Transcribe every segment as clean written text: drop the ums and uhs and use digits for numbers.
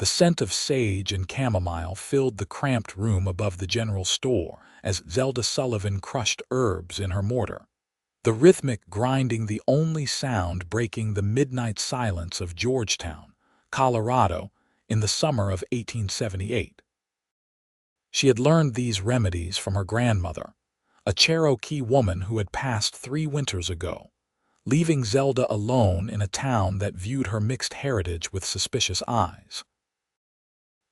The scent of sage and chamomile filled the cramped room above the general store as Zelda Sullivan crushed herbs in her mortar, the rhythmic grinding the only sound breaking the midnight silence of Georgetown, Colorado, in the summer of 1878. She had learned these remedies from her grandmother, a Cherokee woman who had passed 3 winters ago, leaving Zelda alone in a town that viewed her mixed heritage with suspicious eyes.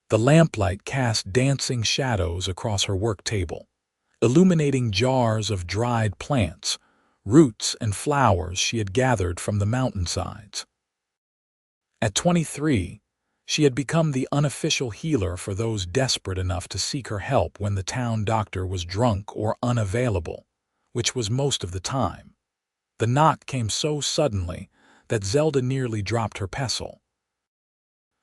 The lamplight cast dancing shadows across her work table, illuminating jars of dried plants, roots and flowers she had gathered from the mountainsides. At 23, she had become the unofficial healer for those desperate enough to seek her help when the town doctor was drunk or unavailable, which was most of the time. The knock came so suddenly that Zelda nearly dropped her pestle.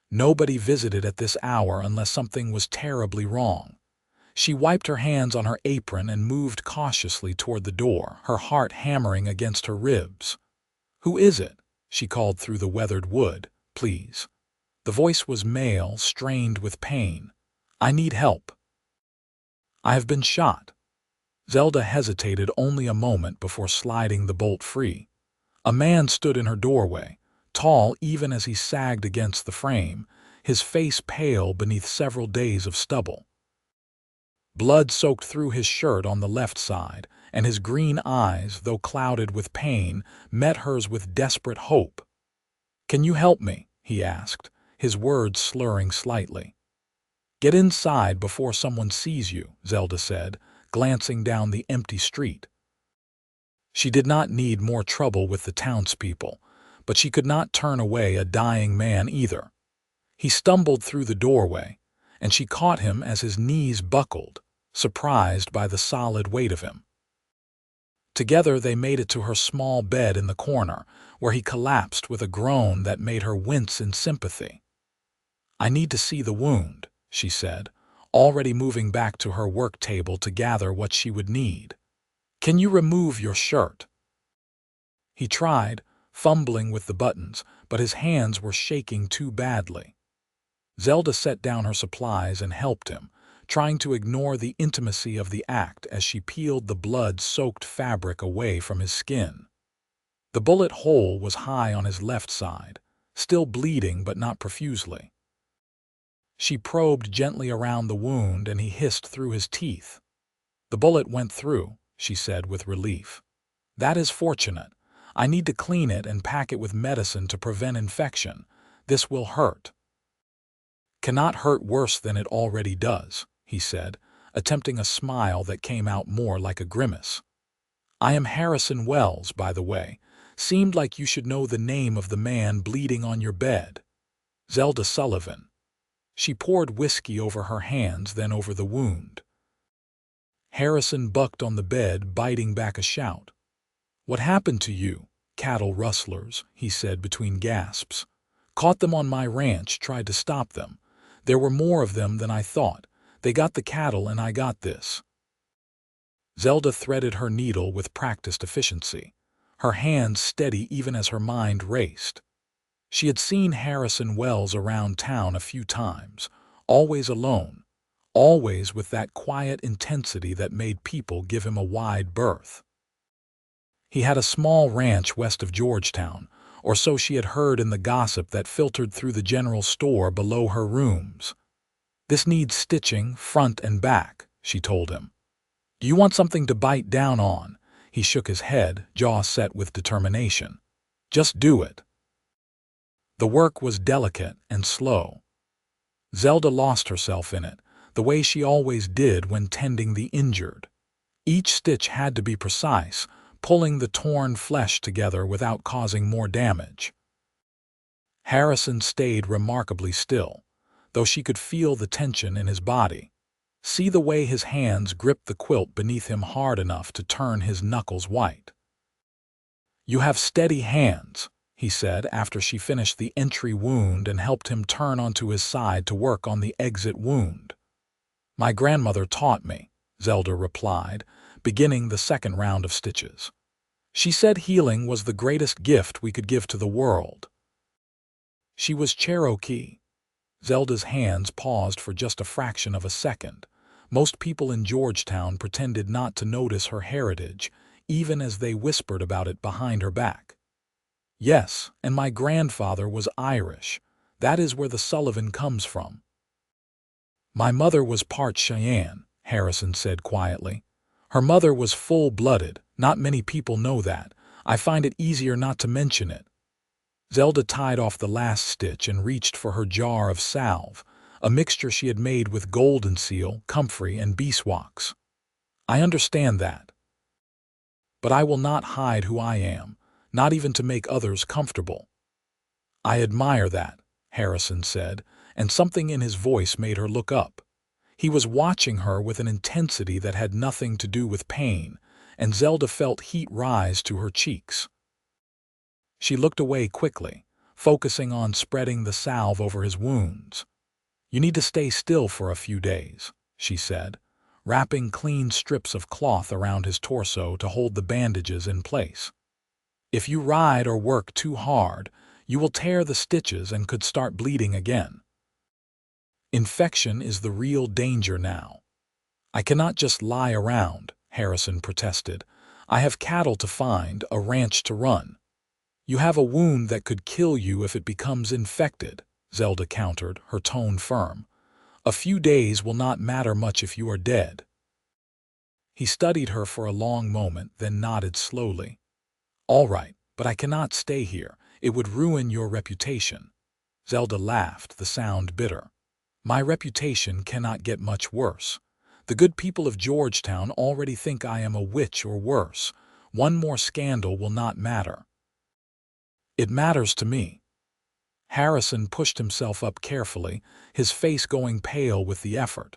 Nobody visited at this hour unless something was terribly wrong. She wiped her hands on her apron and moved cautiously toward the door, her heart hammering against her ribs. "Who is it?" she called through the weathered wood. "Please." The voice was male, strained with pain. "I need help. I have been shot." Zelda hesitated only a moment before sliding the bolt free. A man stood in her doorway, tall even as he sagged against the frame, his face pale beneath several days of stubble. Blood soaked through his shirt on the left side, and his green eyes, though clouded with pain, met hers with desperate hope. "Can you help me?" he asked, his words slurring slightly. "Get inside before someone sees you," Zelda said, glancing down the empty street. She did not need more trouble with the townspeople, but she could not turn away a dying man either. He stumbled through the doorway, and she caught him as his knees buckled, surprised by the solid weight of him. Together they made it to her small bed in the corner, where he collapsed with a groan that made her wince in sympathy. "I need to see the wound," she said, already moving back to her work table to gather what she would need. "Can you remove your shirt?" He tried, fumbling with the buttons, but his hands were shaking too badly. Zelda set down her supplies and helped him, trying to ignore the intimacy of the act as she peeled the blood-soaked fabric away from his skin. The bullet hole was high on his left side, still bleeding but not profusely. She probed gently around the wound and he hissed through his teeth. "The bullet went through," she said with relief. "That is fortunate. I need to clean it and pack it with medicine to prevent infection. This will hurt." "Cannot hurt worse than it already does," he said, attempting a smile that came out more like a grimace. "I am Harrison Wells, by the way. Seemed like you should know the name of the man bleeding on your bed. Zelda Sullivan." She poured whiskey over her hands, then over the wound. Harrison bucked on the bed, biting back a shout. "What happened to you? Cattle rustlers," he said between gasps. "Caught them on my ranch, tried to stop them. There were more of them than I thought. They got the cattle and I got this." Zelda threaded her needle with practiced efficiency, her hands steady even as her mind raced. She had seen Harrison Wells around town a few times, always alone, always with that quiet intensity that made people give him a wide berth. He had a small ranch west of Georgetown, or so she had heard in the gossip that filtered through the general store below her rooms. "This needs stitching, front and back," she told him. "Do you want something to bite down on?" He shook his head, jaw set with determination. "Just do it." The work was delicate and slow. Zelda lost herself in it, the way she always did when tending the injured. Each stitch had to be precise, pulling the torn flesh together without causing more damage. Harrison stayed remarkably still, though she could feel the tension in his body. See the way his hands gripped the quilt beneath him hard enough to turn his knuckles white. "You have steady hands," he said after she finished the entry wound and helped him turn onto his side to work on the exit wound. "My grandmother taught me," Zelda replied, beginning the second round of stitches. "She said healing was the greatest gift we could give to the world." She was Cherokee. Zelda's hands paused for just a fraction of a second. Most people in Georgetown pretended not to notice her heritage, even as they whispered about it behind her back. Yes, and my grandfather was Irish. That is where the Sullivan comes from. My mother was part Cheyenne, Harrison said quietly. Her mother was full-blooded. Not many people know that. I find it easier not to mention it. Zelda tied off the last stitch and reached for her jar of salve, a mixture she had made with golden seal, comfrey, and beeswax. I understand that. But I will not hide who I am, not even to make others comfortable. I admire that, Harrison said, and something in his voice made her look up. He was watching her with an intensity that had nothing to do with pain, and Zelda felt heat rise to her cheeks. She looked away quickly, focusing on spreading the salve over his wounds. You need to stay still for a few days, she said, wrapping clean strips of cloth around his torso to hold the bandages in place. If you ride or work too hard, you will tear the stitches and could start bleeding again. Infection is the real danger now. I cannot just lie around, Harrison protested. I have cattle to find, a ranch to run. You have a wound that could kill you if it becomes infected, Zelda countered, her tone firm. A few days will not matter much if you are dead. He studied her for a long moment, then nodded slowly. All right, but I cannot stay here. It would ruin your reputation. Zelda laughed, the sound bitter. My reputation cannot get much worse. The good people of Georgetown already think I am a witch or worse. One more scandal will not matter. It matters to me. Harrison pushed himself up carefully, his face going pale with the effort.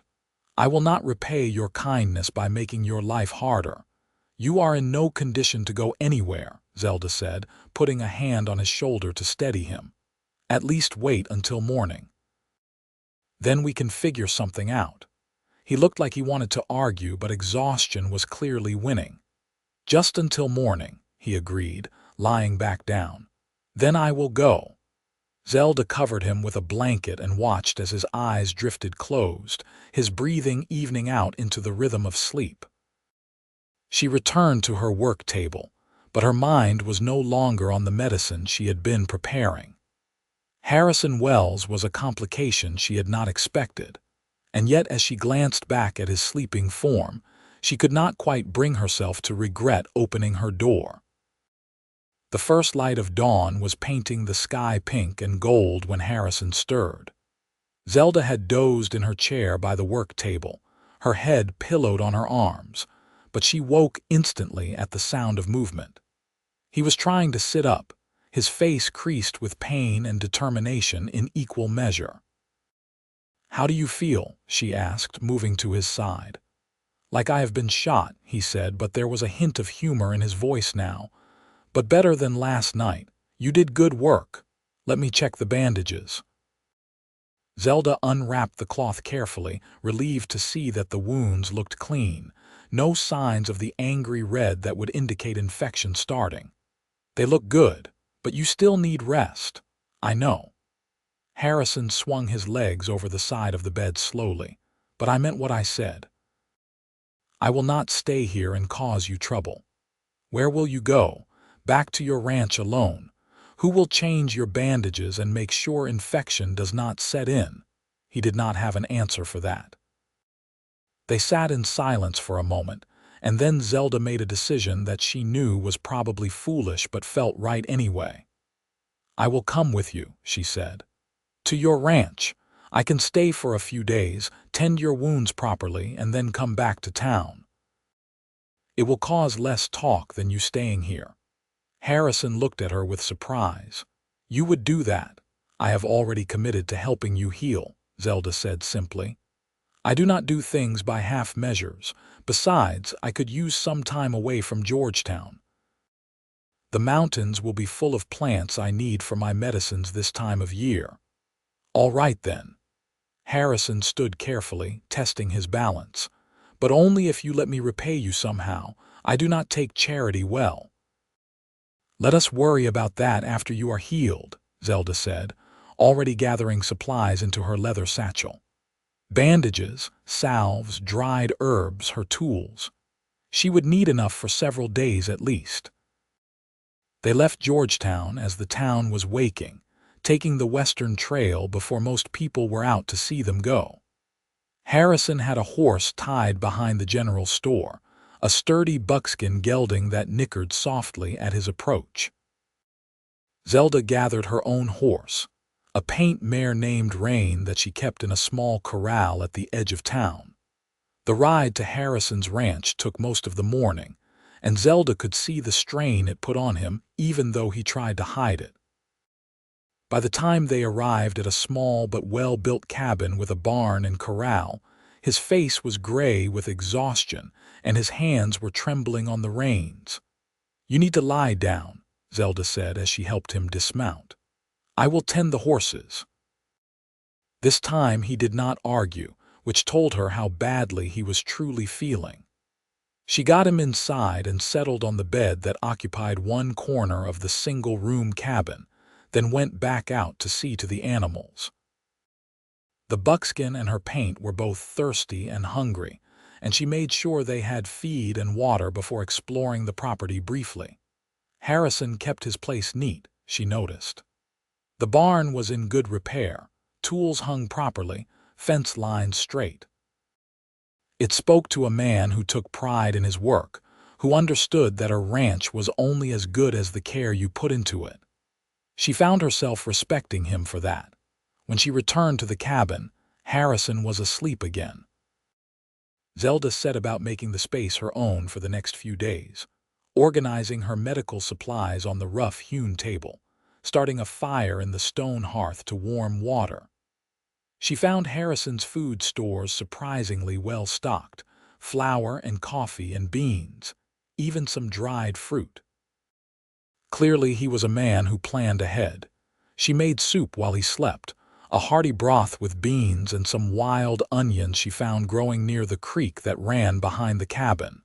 I will not repay your kindness by making your life harder. You are in no condition to go anywhere, Zelda said, putting a hand on his shoulder to steady him. At least wait until morning. Then we can figure something out. He looked like he wanted to argue, but exhaustion was clearly winning. Just until morning, he agreed, lying back down. Then I will go. Zelda covered him with a blanket and watched as his eyes drifted closed, his breathing evening out into the rhythm of sleep. She returned to her work table, but her mind was no longer on the medicine she had been preparing. Harrison Wells was a complication she had not expected, and yet as she glanced back at his sleeping form, she could not quite bring herself to regret opening her door. The first light of dawn was painting the sky pink and gold when Harrison stirred. Zelda had dozed in her chair by the work table, her head pillowed on her arms, but she woke instantly at the sound of movement. He was trying to sit up, his face creased with pain and determination in equal measure. How do you feel? She asked, moving to his side. Like I have been shot, he said, but there was a hint of humor in his voice now. But better than last night. You did good work. Let me check the bandages. Zelda unwrapped the cloth carefully, relieved to see that the wounds looked clean, no signs of the angry red that would indicate infection starting. They look good, but you still need rest. I know. Harrison swung his legs over the side of the bed slowly, but I meant what I said. I will not stay here and cause you trouble. Where will you go? Back to your ranch alone. Who will change your bandages and make sure infection does not set in? He did not have an answer for that. They sat in silence for a moment, and then Zelda made a decision that she knew was probably foolish but felt right anyway. I will come with you, she said. To your ranch. I can stay for a few days, tend your wounds properly, and then come back to town. It will cause less talk than you staying here. Harrison looked at her with surprise. You would do that. I have already committed to helping you heal, Zelda said simply. I do not do things by half measures. Besides, I could use some time away from Georgetown. The mountains will be full of plants I need for my medicines this time of year. All right then. Harrison stood carefully, testing his balance. But only if you let me repay you somehow. I do not take charity well. Let us worry about that after you are healed, Zelda said, already gathering supplies into her leather satchel. Bandages, salves, dried herbs, her tools. She would need enough for several days at least. They left Georgetown as the town was waking, taking the western trail before most people were out to see them go. Harrison had a horse tied behind the general store, a sturdy buckskin gelding that nickered softly at his approach. Zelda gathered her own horse, a paint mare named Rain that she kept in a small corral at the edge of town. The ride to Harrison's ranch took most of the morning, and Zelda could see the strain it put on him even though he tried to hide it. By the time they arrived at a small but well-built cabin with a barn and corral, his face was gray with exhaustion and his hands were trembling on the reins. "You need to lie down," Zelda said as she helped him dismount. "I will tend the horses." This time he did not argue, which told her how badly he was truly feeling. She got him inside and settled on the bed that occupied one corner of the single-room cabin, then went back out to see to the animals. The buckskin and her paint were both thirsty and hungry, and she made sure they had feed and water before exploring the property briefly. Harrison kept his place neat, she noticed. The barn was in good repair, tools hung properly, fence lines straight. It spoke to a man who took pride in his work, who understood that a ranch was only as good as the care you put into it. She found herself respecting him for that. When she returned to the cabin, Harrison was asleep again. Zelda set about making the space her own for the next few days, organizing her medical supplies on the rough-hewn table, starting a fire in the stone hearth to warm water. She found Harrison's food stores surprisingly well stocked, flour and coffee and beans, even some dried fruit. Clearly he was a man who planned ahead. She made soup while he slept, a hearty broth with beans and some wild onions she found growing near the creek that ran behind the cabin.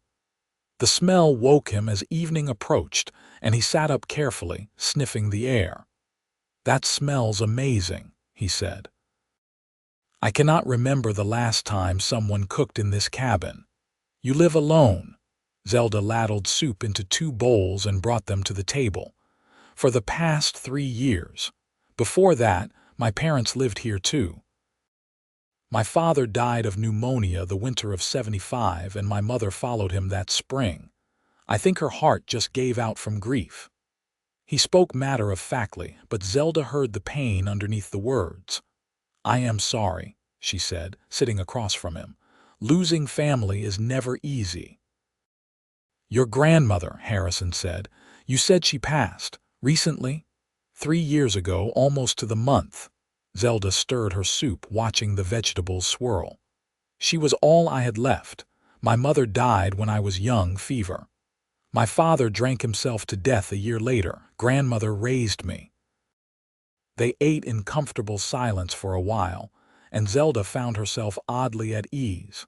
The smell woke him as evening approached, and he sat up carefully, sniffing the air. "That smells amazing," he said. "I cannot remember the last time someone cooked in this cabin. You live alone." Zelda ladled soup into 2 bowls and brought them to the table. "For the past 3 years. Before that, my parents lived here too. My father died of pneumonia the winter of '75, and my mother followed him that spring. I think her heart just gave out from grief." He spoke matter-of-factly, but Zelda heard the pain underneath the words. "I am sorry," she said, sitting across from him. "Losing family is never easy." "Your grandmother," Harrison said. "You said she passed. Recently?" 3 years ago, almost to the month." Zelda stirred her soup, watching the vegetables swirl. "She was all I had left. My mother died when I was young, fever. My father drank himself to death a year later. Grandmother raised me." They ate in comfortable silence for a while, and Zelda found herself oddly at ease.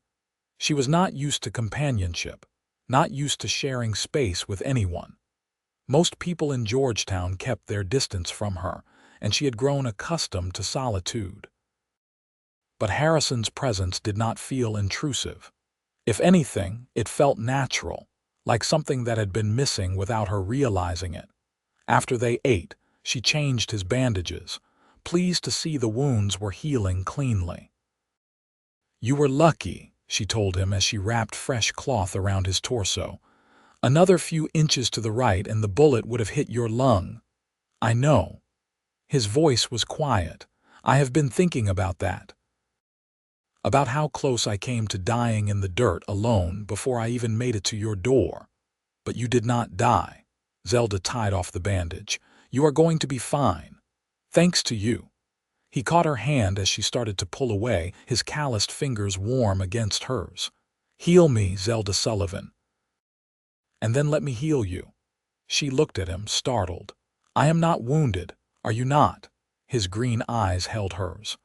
She was not used to companionship, not used to sharing space with anyone. Most people in Georgetown kept their distance from her, and she had grown accustomed to solitude. But Harrison's presence did not feel intrusive. If anything, it felt natural, like something that had been missing without her realizing it. After they ate, she changed his bandages, pleased to see the wounds were healing cleanly. "You were lucky," she told him as she wrapped fresh cloth around his torso. "Another few inches to the right and the bullet would have hit your lung." "I know." His voice was quiet. "I have been thinking about that. About how close I came to dying in the dirt alone before I even made it to your door. But you did not die." Zelda tied off the bandage. "You are going to be fine. Thanks to you." He caught her hand as she started to pull away, his calloused fingers warm against hers. "Heal me, Zelda Sullivan. And then let me heal you." She looked at him, startled. "I am not wounded. Are you not?" His green eyes held hers.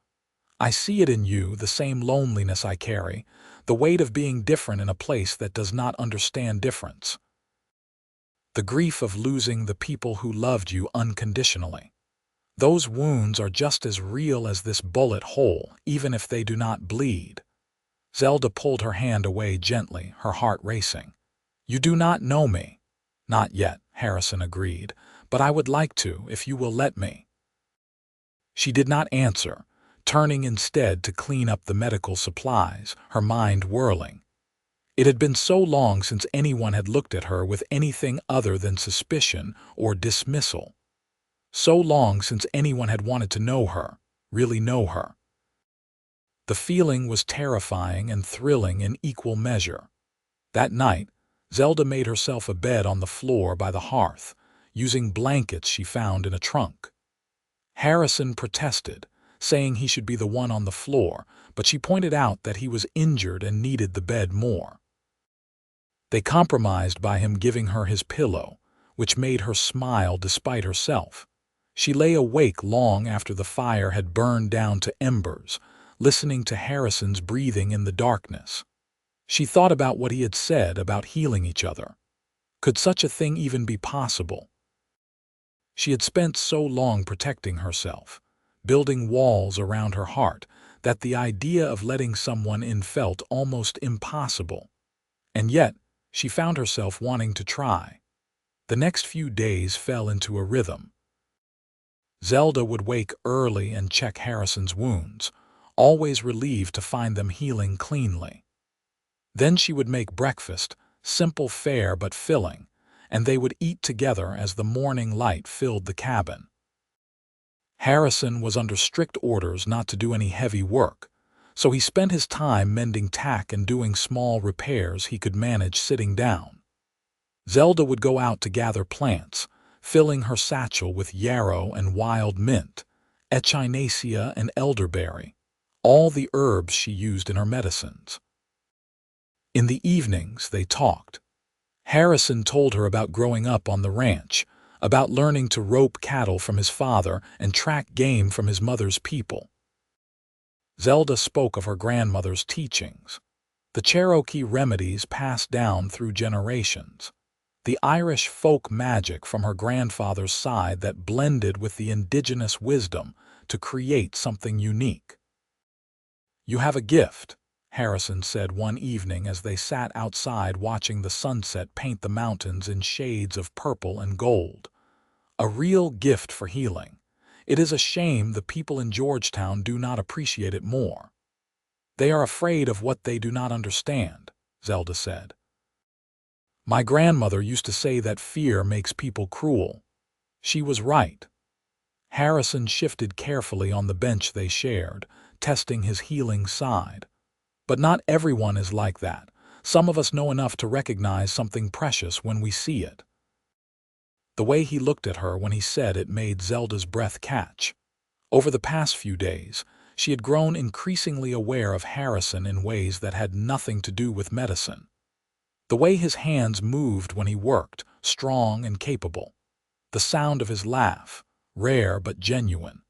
"I see it in you, the same loneliness I carry, the weight of being different in a place that does not understand difference. The grief of losing the people who loved you unconditionally. Those wounds are just as real as this bullet hole, even if they do not bleed. Zelda pulled her hand away gently, her heart racing. You do not know me. Not yet, Harrison agreed, but I would like to, if you will let me. She did not answer, turning instead to clean up the medical supplies, her mind whirling. It had been so long since anyone had looked at her with anything other than suspicion or dismissal. So long since anyone had wanted to know her, really know her. The feeling was terrifying and thrilling in equal measure. That night, Zelda made herself a bed on the floor by the hearth, using blankets she found in a trunk. Harrison protested, saying he should be the one on the floor, but she pointed out that he was injured and needed the bed more. They compromised by him giving her his pillow, which made her smile despite herself. She lay awake long after the fire had burned down to embers, listening to Harrison's breathing in the darkness. She thought about what he had said about healing each other. Could such a thing even be possible? She had spent so long protecting herself, building walls around her heart, that the idea of letting someone in felt almost impossible. And yet, she found herself wanting to try. The next few days fell into a rhythm. Zelda would wake early and check Harrison's wounds, always relieved to find them healing cleanly. Then she would make breakfast, simple fare but filling, and they would eat together as the morning light filled the cabin. Harrison was under strict orders not to do any heavy work, so he spent his time mending tack and doing small repairs he could manage sitting down. Zelda would go out to gather plants, filling her satchel with yarrow and wild mint, echinacea and elderberry, all the herbs she used in her medicines. In the evenings, they talked. Harrison told her about growing up on the ranch, about learning to rope cattle from his father and track game from his mother's people. Zelda spoke of her grandmother's teachings, the Cherokee remedies passed down through generations, the Irish folk magic from her grandfather's side that blended with the indigenous wisdom to create something unique. You have a gift, Harrison said one evening as they sat outside watching the sunset paint the mountains in shades of purple and gold. A real gift for healing. It is a shame the people in Georgetown do not appreciate it more. They are afraid of what they do not understand, Zelda said. My grandmother used to say that fear makes people cruel. She was right. Harrison shifted carefully on the bench they shared, testing his healing side. But not everyone is like that. Some of us know enough to recognize something precious when we see it. The way he looked at her when he said it made Zelda's breath catch. Over the past few days, she had grown increasingly aware of Harrison in ways that had nothing to do with medicine. The way his hands moved when he worked, strong and capable. The sound of his laugh, rare but genuine.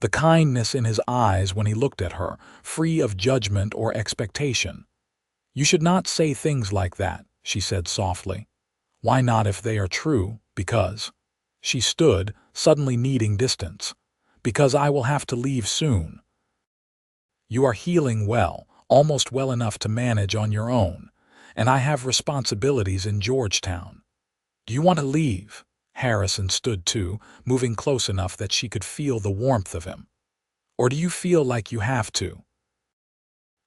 The kindness in his eyes when he looked at her, free of judgment or expectation. You should not say things like that, she said softly. Why not if they are true? Because. She stood, suddenly needing distance. Because I will have to leave soon. You are healing well, almost well enough to manage on your own, and I have responsibilities in Georgetown. Do you want to leave? Harrison stood too, moving close enough that she could feel the warmth of him. Or do you feel like you have to?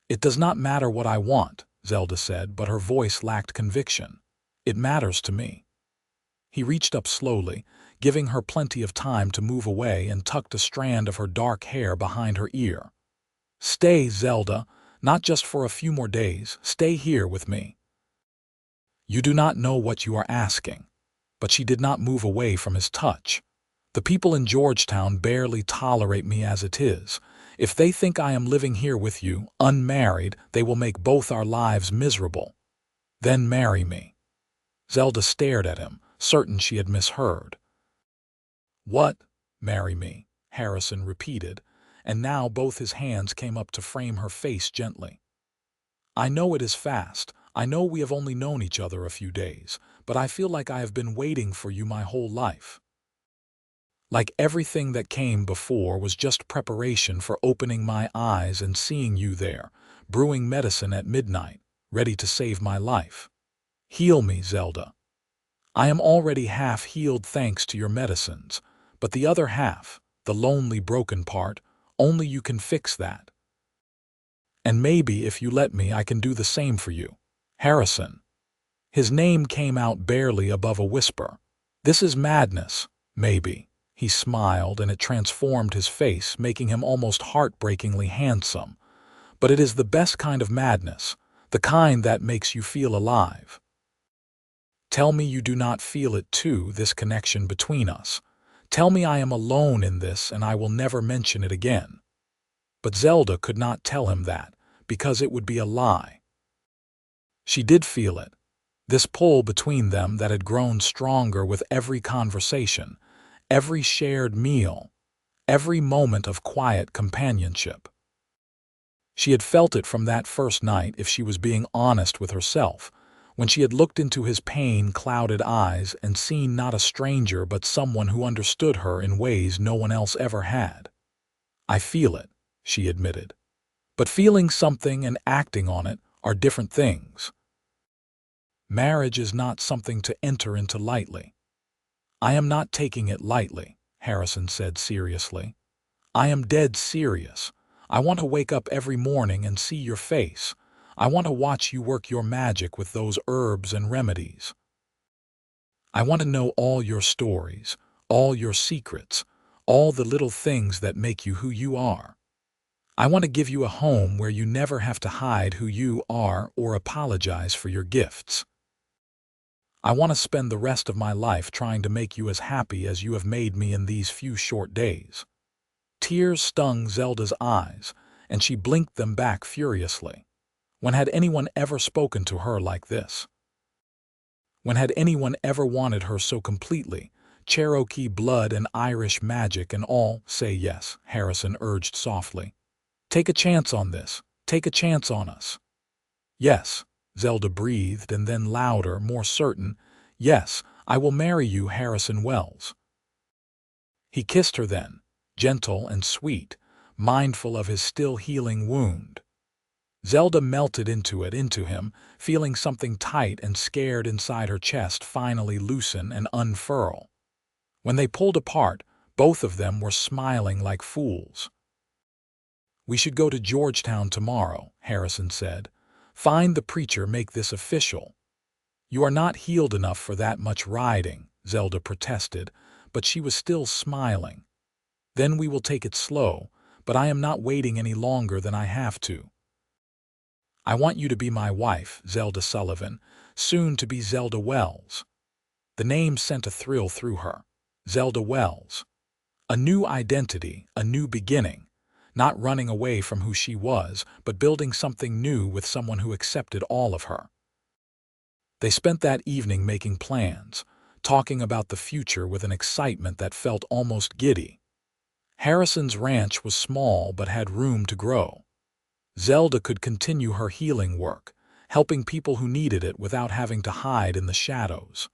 It does not matter what I want, Zelda said, but her voice lacked conviction. It matters to me. He reached up slowly, giving her plenty of time to move away, and tucked a strand of her dark hair behind her ear. Stay, Zelda, not just for a few more days. Stay here with me. You do not know what you are asking. But she did not move away from his touch. The people in Georgetown barely tolerate me as it is. If they think I am living here with you, unmarried, they will make both our lives miserable. Then marry me. Zelda stared at him, certain she had misheard. What? Marry me? Harrison repeated, and now both his hands came up to frame her face gently. I know it is fast. I know we have only known each other a few days, but I feel like I have been waiting for you my whole life. Like everything that came before was just preparation for opening my eyes and seeing you there, brewing medicine at midnight, ready to save my life. Heal me, Zelda. I am already half healed thanks to your medicines, but the other half, the lonely broken part, only you can fix that. And maybe if you let me, I can do the same for you. Harrison. His name came out barely above a whisper. This is madness, maybe. He smiled, and it transformed his face, making him almost heartbreakingly handsome. But it is the best kind of madness, the kind that makes you feel alive. Tell me you do not feel it too, this connection between us. Tell me I am alone in this and I will never mention it again. But Zelda could not tell him that, because it would be a lie. She did feel it, this pull between them that had grown stronger with every conversation, every shared meal, every moment of quiet companionship. She had felt it from that first night, if she was being honest with herself, when she had looked into his pain-clouded eyes and seen not a stranger but someone who understood her in ways no one else ever had. I feel it, she admitted. But feeling something and acting on it are different things. Marriage is not something to enter into lightly. I am not taking it lightly, Harrison said seriously. I am dead serious. I want to wake up every morning and see your face. I want to watch you work your magic with those herbs and remedies. I want to know all your stories, all your secrets, all the little things that make you who you are. I want to give you a home where you never have to hide who you are or apologize for your gifts. I want to spend the rest of my life trying to make you as happy as you have made me in these few short days. Tears stung Zelda's eyes, and she blinked them back furiously. When had anyone ever spoken to her like this? When had anyone ever wanted her so completely? Cherokee blood and Irish magic and all. Say yes, Harrison urged softly. Take a chance on this. Take a chance on us. Yes, Zelda breathed, and then louder, more certain. Yes, I will marry you, Harrison Wells. He kissed her then, gentle and sweet, mindful of his still healing wound. Zelda melted into him, feeling something tight and scared inside her chest finally loosen and unfurl. When they pulled apart, both of them were smiling like fools. We should go to Georgetown tomorrow, Harrison said. Find the preacher, make this official. You are not healed enough for that much riding, Zelda protested, but she was still smiling. Then we will take it slow, but I am not waiting any longer than I have to. I want you to be my wife, Zelda Sullivan, soon to be Zelda Wells. The name sent a thrill through her. Zelda Wells. A new identity, a new beginning. Not running away from who she was, but building something new with someone who accepted all of her. They spent that evening making plans, talking about the future with an excitement that felt almost giddy. Harrison's ranch was small but had room to grow. Zelda could continue her healing work, helping people who needed it without having to hide in the shadows.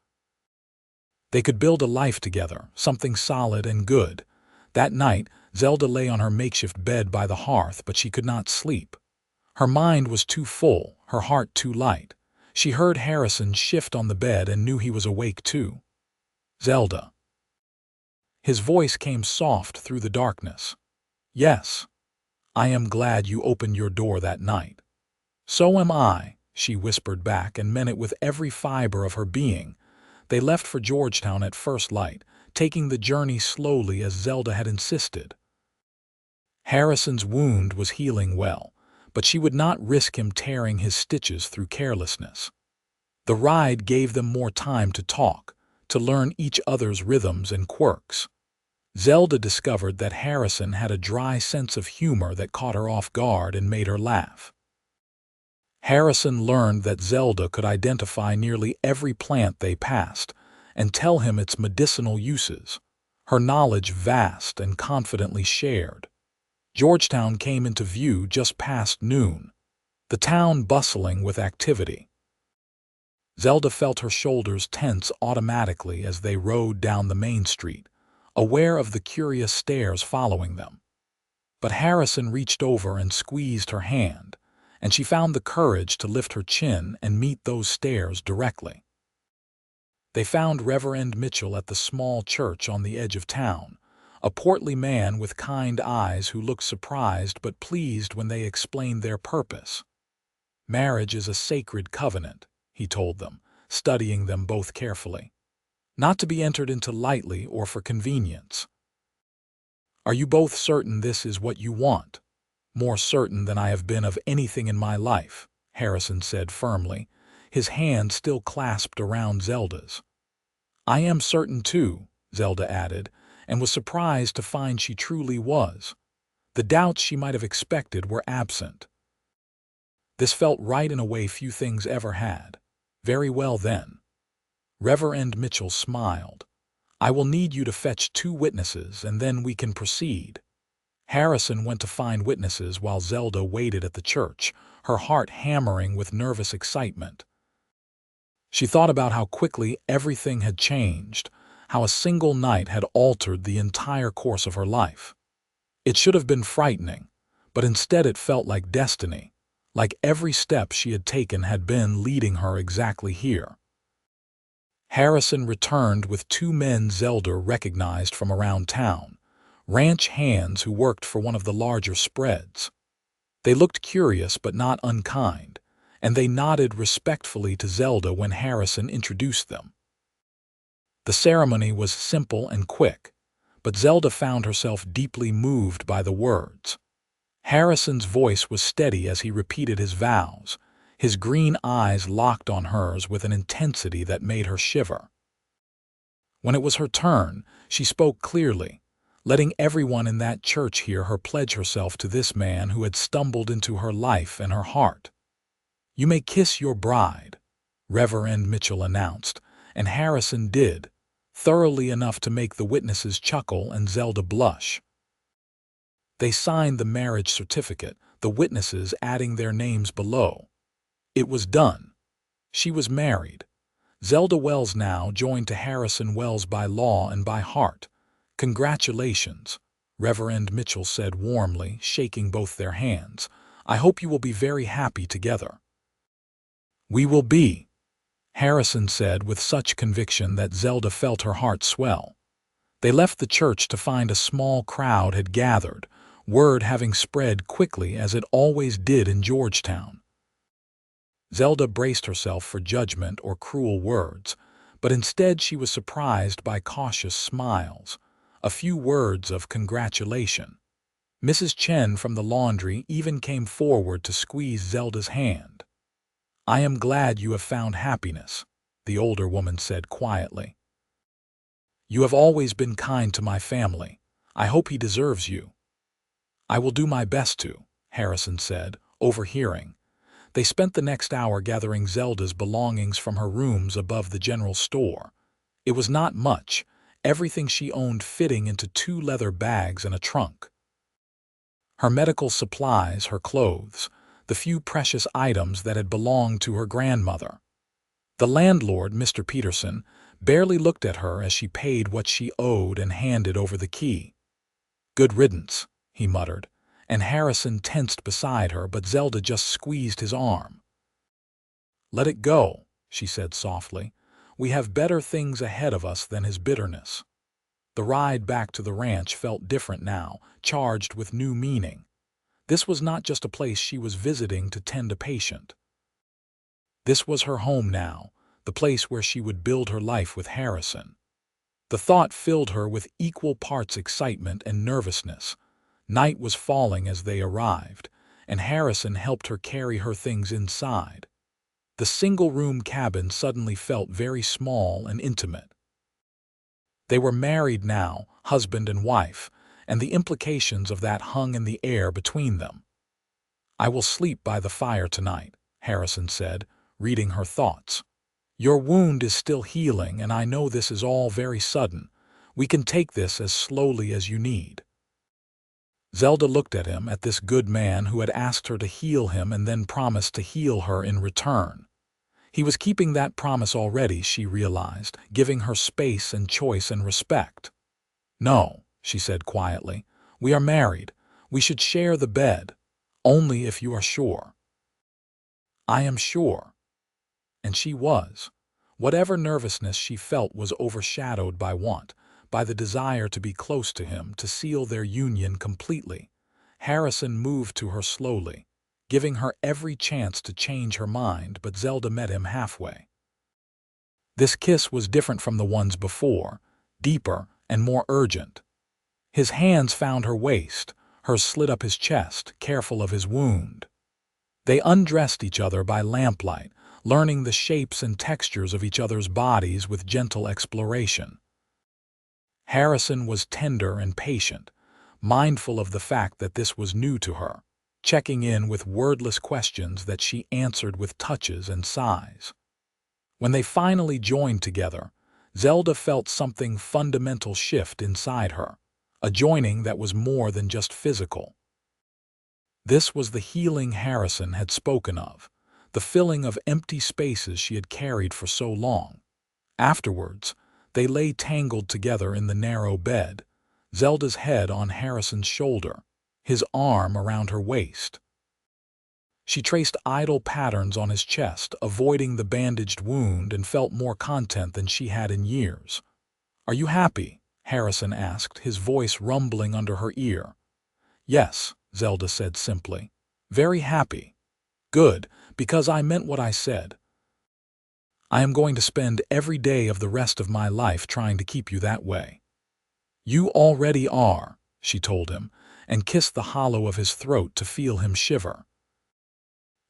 They could build a life together, something solid and good. That night, Zelda lay on her makeshift bed by the hearth, but she could not sleep. Her mind was too full, her heart too light. She heard Harrison shift on the bed and knew he was awake too. Zelda. His voice came soft through the darkness. Yes. I am glad you opened your door that night. So am I, she whispered back and meant it with every fiber of her being. They left for Georgetown at first light, taking the journey slowly as Zelda had insisted. Harrison's wound was healing well, but she would not risk him tearing his stitches through carelessness. The ride gave them more time to talk, to learn each other's rhythms and quirks. Zelda discovered that Harrison had a dry sense of humor that caught her off guard and made her laugh. Harrison learned that Zelda could identify nearly every plant they passed and tell him its medicinal uses, her knowledge vast and confidently shared. Georgetown came into view just past noon, the town bustling with activity. Zelda felt her shoulders tense automatically as they rode down the main street, aware of the curious stares following them. But Harrison reached over and squeezed her hand, and she found the courage to lift her chin and meet those stares directly. They found Reverend Mitchell at the small church on the edge of town, a portly man with kind eyes who looked surprised but pleased when they explained their purpose. "Marriage is a sacred covenant," he told them, studying them both carefully, "not to be entered into lightly or for convenience. Are you both certain this is what you want?" "More certain than I have been of anything in my life," Harrison said firmly, his hand still clasped around Zelda's. "I am certain too," Zelda added, and was surprised to find she truly was. The doubts she might have expected were absent. This felt right in a way few things ever had. "Very well then." Reverend Mitchell smiled. "I will need you to fetch 2 witnesses, and then we can proceed." Harrison went to find witnesses while Zelda waited at the church, her heart hammering with nervous excitement. She thought about how quickly everything had changed, how a single night had altered the entire course of her life. It should have been frightening, but instead it felt like destiny, like every step she had taken had been leading her exactly here. Harrison returned with 2 men Zelda recognized from around town, ranch hands who worked for one of the larger spreads. They looked curious but not unkind, and they nodded respectfully to Zelda when Harrison introduced them. The ceremony was simple and quick, but Zelda found herself deeply moved by the words. Harrison's voice was steady as he repeated his vows, his green eyes locked on hers with an intensity that made her shiver. When it was her turn, she spoke clearly, letting everyone in that church hear her pledge herself to this man who had stumbled into her life and her heart. "You may kiss your bride," Reverend Mitchell announced, and Harrison did, thoroughly enough to make the witnesses chuckle and Zelda blush. They signed the marriage certificate, the witnesses adding their names below. It was done. She was married. Zelda Wells now joined to Harrison Wells by law and by heart. "Congratulations," Reverend Mitchell said warmly, shaking both their hands. "I hope you will be very happy together." "We will be," Harrison said with such conviction that Zelda felt her heart swell. They left the church to find a small crowd had gathered, word having spread quickly as it always did in Georgetown. Zelda braced herself for judgment or cruel words, but instead she was surprised by cautious smiles, a few words of congratulation. Mrs. Chen from the laundry even came forward to squeeze Zelda's hand. "I am glad you have found happiness," the older woman said quietly. "You have always been kind to my family. I hope he deserves you." "I will do my best to," Harrison said, overhearing. They spent the next hour gathering Zelda's belongings from her rooms above the general store. It was not much, everything she owned fitting into 2 leather bags and a trunk. Her medical supplies, her clothes, the few precious items that had belonged to her grandmother. The landlord, Mr. Peterson, barely looked at her as she paid what she owed and handed over the key. "Good riddance," he muttered, and Harrison tensed beside her, but Zelda just squeezed his arm. "Let it go," she said softly. "We have better things ahead of us than his bitterness." The ride back to the ranch felt different now, charged with new meaning. This was not just a place she was visiting to tend a patient. This was her home now, the place where she would build her life with Harrison. The thought filled her with equal parts excitement and nervousness. Night was falling as they arrived, and Harrison helped her carry her things inside. The single-room cabin suddenly felt very small and intimate. They were married now, husband and wife, and the implications of that hung in the air between them. "I will sleep by the fire tonight," Harrison said, reading her thoughts. "Your wound is still healing, and I know this is all very sudden. We can take this as slowly as you need." Zelda looked at him, at this good man who had asked her to heal him and then promised to heal her in return. He was keeping that promise already, she realized, giving her space and choice and respect. "No," she said quietly. "We are married. We should share the bed. Only if you are sure." "I am sure." And she was. Whatever nervousness she felt was overshadowed by want, by the desire to be close to him, to seal their union completely. Harrison moved to her slowly, giving her every chance to change her mind, but Zelda met him halfway. This kiss was different from the ones before, deeper and more urgent. His hands found her waist, hers slid up his chest, careful of his wound. They undressed each other by lamplight, learning the shapes and textures of each other's bodies with gentle exploration. Harrison was tender and patient, mindful of the fact that this was new to her, checking in with wordless questions that she answered with touches and sighs. When they finally joined together, Zelda felt something fundamental shift inside her, a joining that was more than just physical. This was the healing Harrison had spoken of, the filling of empty spaces she had carried for so long. Afterwards, they lay tangled together in the narrow bed, Zelda's head on Harrison's shoulder, his arm around her waist. She traced idle patterns on his chest, avoiding the bandaged wound, and felt more content than she had in years. "Are you happy?" Harrison asked, his voice rumbling under her ear. "Yes," Zelda said simply. "Very happy." "Good, because I meant what I said. I am going to spend every day of the rest of my life trying to keep you that way." "You already are," she told him, and kissed the hollow of his throat to feel him shiver.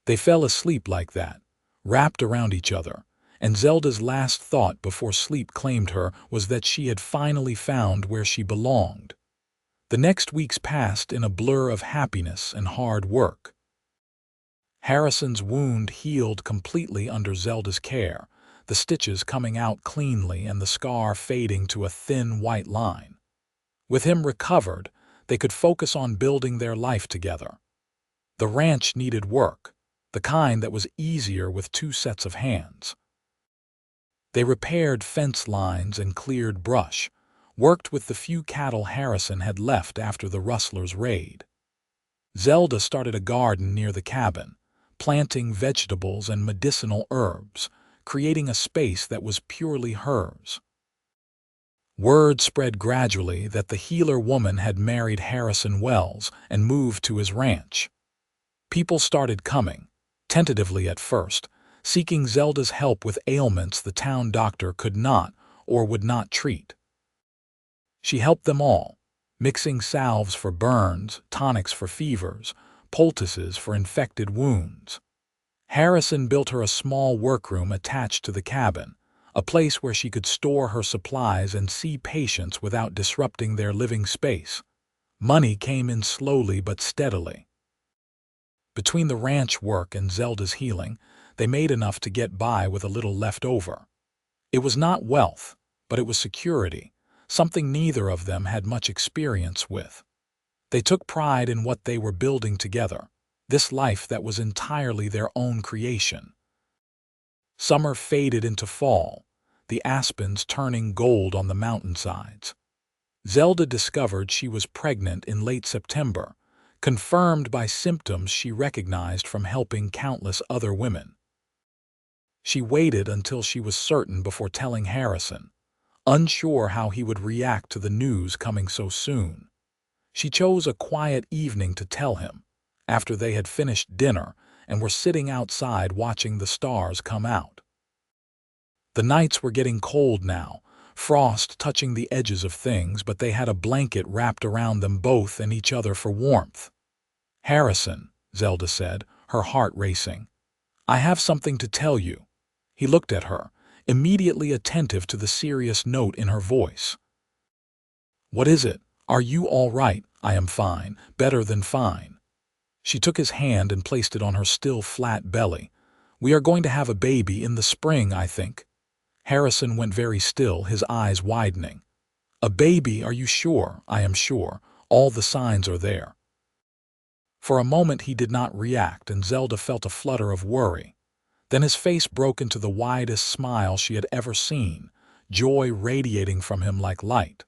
They fell asleep like that, wrapped around each other, and Zelda's last thought before sleep claimed her was that she had finally found where she belonged. The next weeks passed in a blur of happiness and hard work. Harrison's wound healed completely under Zelda's care, the stitches coming out cleanly and the scar fading to a thin white line. With him recovered, they could focus on building their life together. The ranch needed work, the kind that was easier with two sets of hands. They repaired fence lines and cleared brush, worked with the few cattle Harrison had left after the rustlers' raid. Zelda started a garden near the cabin, planting vegetables and medicinal herbs, creating a space that was purely hers. Word spread gradually that the healer woman had married Harrison Wells and moved to his ranch. People started coming, tentatively at first, seeking Zelda's help with ailments the town doctor could not or would not treat. She helped them all, mixing salves for burns, tonics for fevers, poultices for infected wounds. Harrison built her a small workroom attached to the cabin, a place where she could store her supplies and see patients without disrupting their living space. Money came in slowly but steadily. Between the ranch work and Zelda's healing, they made enough to get by with a little left over. It was not wealth, but it was security, something neither of them had much experience with. They took pride in what they were building together, this life that was entirely their own creation. Summer faded into fall, the aspens turning gold on the mountainsides. Zelda discovered she was pregnant in late September, confirmed by symptoms she recognized from helping countless other women. She waited until she was certain before telling Harrison, unsure how he would react to the news coming so soon. She chose a quiet evening to tell him, after they had finished dinner and were sitting outside watching the stars come out. The nights were getting cold now, frost touching the edges of things, but they had a blanket wrapped around them both and each other for warmth. "Harrison," Zelda said, her heart racing, "I have something to tell you." He looked at her, immediately attentive to the serious note in her voice. "What is it? Are you all right?" "I am fine, better than fine." She took his hand and placed it on her still flat belly. "We are going to have a baby in the spring, I think." Harrison went very still, his eyes widening. "A baby, are you sure?" "I am sure. All the signs are there." For a moment he did not react, and Zelda felt a flutter of worry. Then his face broke into the widest smile she had ever seen, joy radiating from him like light.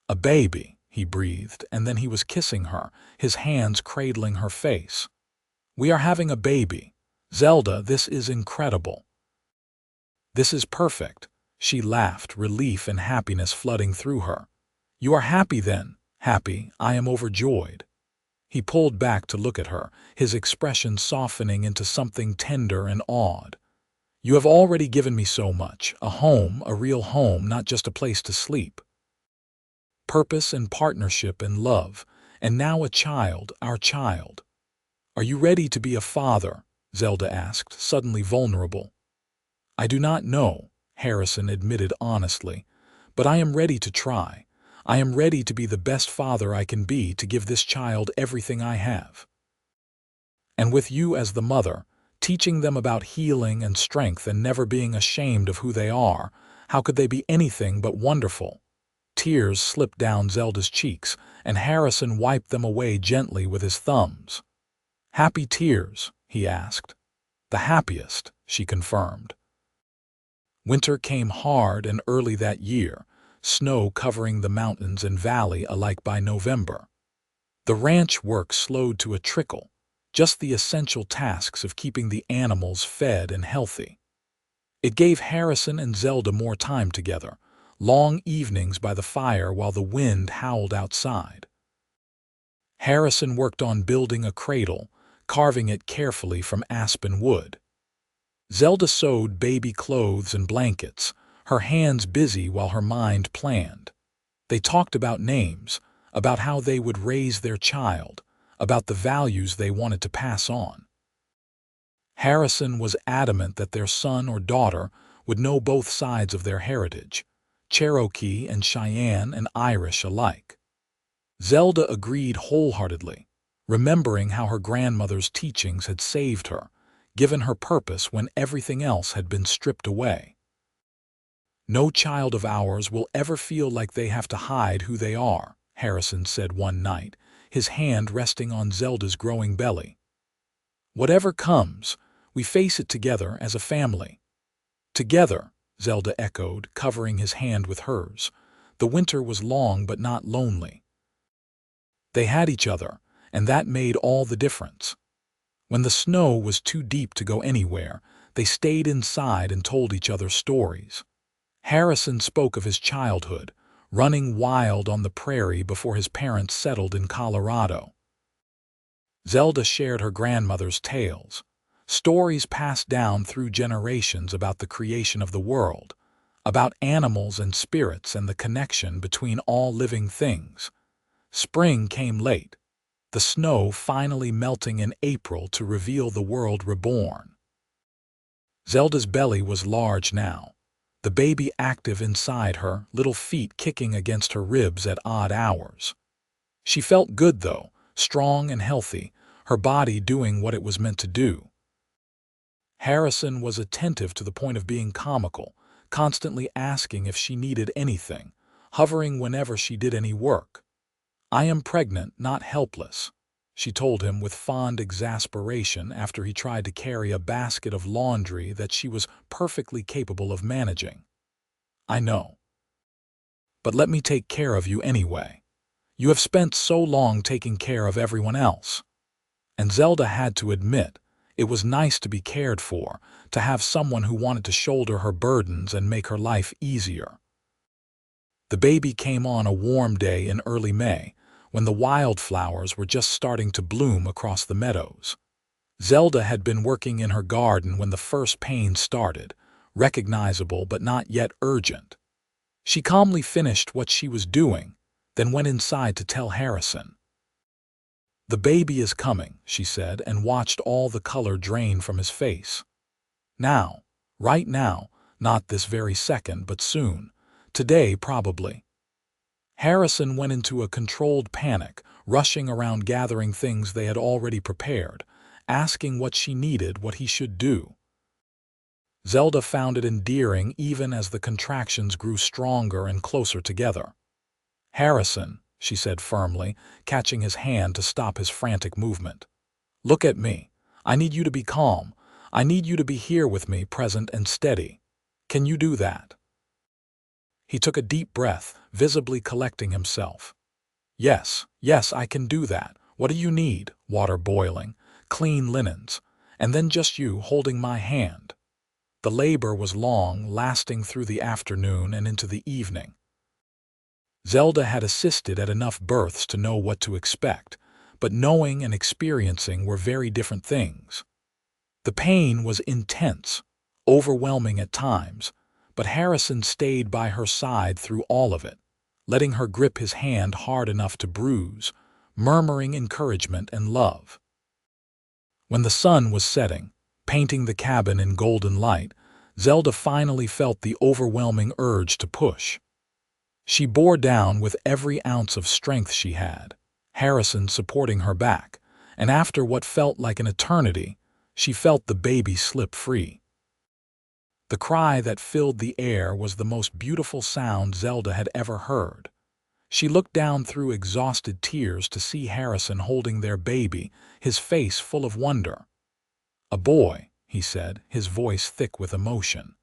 A baby, he breathed, and then he was kissing her, his hands cradling her face. We are having a baby. Zelda, this is incredible. This is perfect. She laughed, relief and happiness flooding through her. You are happy then? Happy, I am overjoyed. He pulled back to look at her, his expression softening into something tender and awed. You have already given me so much, a home, a real home, not just a place to sleep. Purpose and partnership and love, and now a child, our child. Are you ready to be a father? Zelda asked, suddenly vulnerable. I do not know, Harrison admitted honestly, but I am ready to try. I am ready to be the best father I can be, to give this child everything I have. And with you as the mother, teaching them about healing and strength and never being ashamed of who they are, how could they be anything but wonderful? Tears slipped down Zelda's cheeks, and Harrison wiped them away gently with his thumbs. Happy tears? He asked. The happiest, she confirmed. Winter came hard and early that year, snow covering the mountains and valley alike by November. The ranch work slowed to a trickle, just the essential tasks of keeping the animals fed and healthy. It gave Harrison and Zelda more time together, long evenings by the fire while the wind howled outside. Harrison worked on building a cradle, carving it carefully from aspen wood. Zelda sewed baby clothes and blankets, her hands busy while her mind planned. They talked about names, about how they would raise their child, about the values they wanted to pass on. Harrison was adamant that their son or daughter would know both sides of their heritage, Cherokee and Cheyenne and Irish alike. Zelda agreed wholeheartedly, remembering how her grandmother's teachings had saved her, given her purpose when everything else had been stripped away. No child of ours will ever feel like they have to hide who they are, Harrison said one night, his hand resting on Zelda's growing belly. Whatever comes, we face it together as a family. Together, Zelda echoed, covering his hand with hers. The winter was long but not lonely. They had each other, and that made all the difference. When the snow was too deep to go anywhere, they stayed inside and told each other stories. Harrison spoke of his childhood, running wild on the prairie before his parents settled in Colorado. Zelda shared her grandmother's tales, stories passed down through generations about the creation of the world, about animals and spirits and the connection between all living things. Spring came late, the snow finally melting in April to reveal the world reborn. Zelda's belly was large now, the baby active inside her, little feet kicking against her ribs at odd hours. She felt good though, strong and healthy, her body doing what it was meant to do. Harrison was attentive to the point of being comical, constantly asking if she needed anything, hovering whenever she did any work. I am pregnant, not helpless, she told him with fond exasperation after he tried to carry a basket of laundry that she was perfectly capable of managing. I know. But let me take care of you anyway. You have spent so long taking care of everyone else. And Zelda had to admit, it was nice to be cared for, to have someone who wanted to shoulder her burdens and make her life easier. The baby came on a warm day in early May, when the wildflowers were just starting to bloom across the meadows. Zelda had been working in her garden when the first pain started, recognizable but not yet urgent. She calmly finished what she was doing, then went inside to tell Harrison. The baby is coming, she said, and watched all the color drain from his face. Now, right now, not this very second, but soon, today probably. Harrison went into a controlled panic, rushing around gathering things they had already prepared, asking what she needed, what he should do. Zelda found it endearing even as the contractions grew stronger and closer together. Harrison, she said firmly, catching his hand to stop his frantic movement. Look at me. I need you to be calm. I need you to be here with me, present and steady. Can you do that? He took a deep breath, visibly collecting himself. Yes, yes, I can do that. What do you need? Water boiling, clean linens, and then just you holding my hand. The labor was long, lasting through the afternoon and into the evening. Zelda had assisted at enough births to know what to expect, but knowing and experiencing were very different things. The pain was intense, overwhelming at times, but Harrison stayed by her side through all of it, letting her grip his hand hard enough to bruise, murmuring encouragement and love. When the sun was setting, painting the cabin in golden light, Zelda finally felt the overwhelming urge to push. She bore down with every ounce of strength she had, Harrison supporting her back, and after what felt like an eternity, she felt the baby slip free. The cry that filled the air was the most beautiful sound Zelda had ever heard. She looked down through exhausted tears to see Harrison holding their baby, his face full of wonder. "A boy," he said, his voice thick with emotion.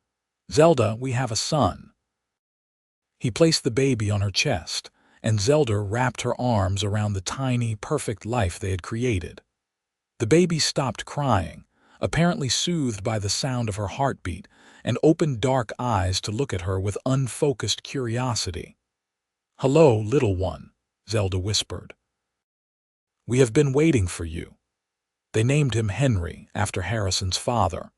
"Zelda, we have a son." He placed the baby on her chest, and Zelda wrapped her arms around the tiny, perfect life they had created. The baby stopped crying, apparently soothed by the sound of her heartbeat, and opened dark eyes to look at her with unfocused curiosity. "Hello, little one," Zelda whispered. "We have been waiting for you." They named him Henry, after Harrison's father.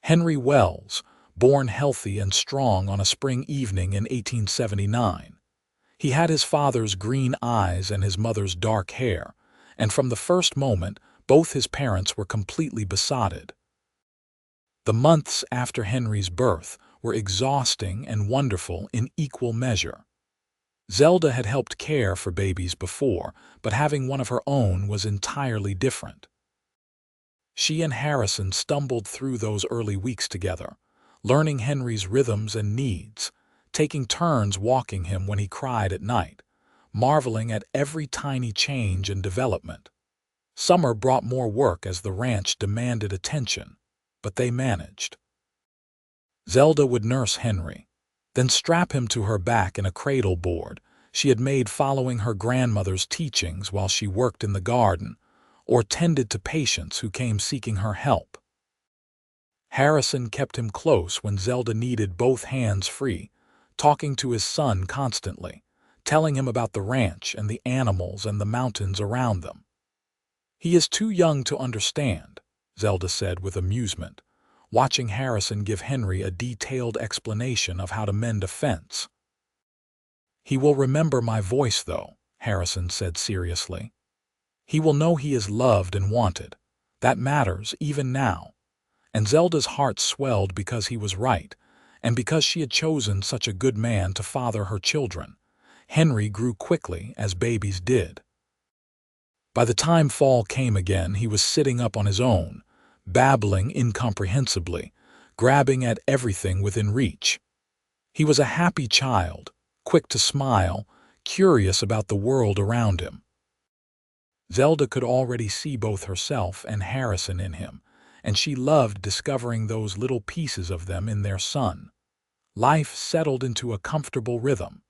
Henry Wells, born healthy and strong on a spring evening in 1879. He had his father's green eyes and his mother's dark hair, and from the first moment, both his parents were completely besotted. The months after Henry's birth were exhausting and wonderful in equal measure. Zelda had helped care for babies before, but having one of her own was entirely different. She and Harrison stumbled through those early weeks together, learning Henry's rhythms and needs, taking turns walking him when he cried at night, marveling at every tiny change and development. Summer brought more work as the ranch demanded attention, but they managed. Zelda would nurse Henry, then strap him to her back in a cradle board she had made following her grandmother's teachings while she worked in the garden or tended to patients who came seeking her help. Harrison kept him close when Zelda needed both hands free, talking to his son constantly, telling him about the ranch and the animals and the mountains around them. "He is too young to understand," Zelda said with amusement, watching Harrison give Henry a detailed explanation of how to mend a fence. "He will remember my voice, though," Harrison said seriously. "He will know he is loved and wanted. That matters even now." And Zelda's heart swelled because he was right, and because she had chosen such a good man to father her children. Henry grew quickly, as babies did. By the time fall came again, he was sitting up on his own, babbling incomprehensibly, grabbing at everything within reach. He was a happy child, quick to smile, curious about the world around him. Zelda could already see both herself and Harrison in him, and she loved discovering those little pieces of them in their son. Life settled into a comfortable rhythm.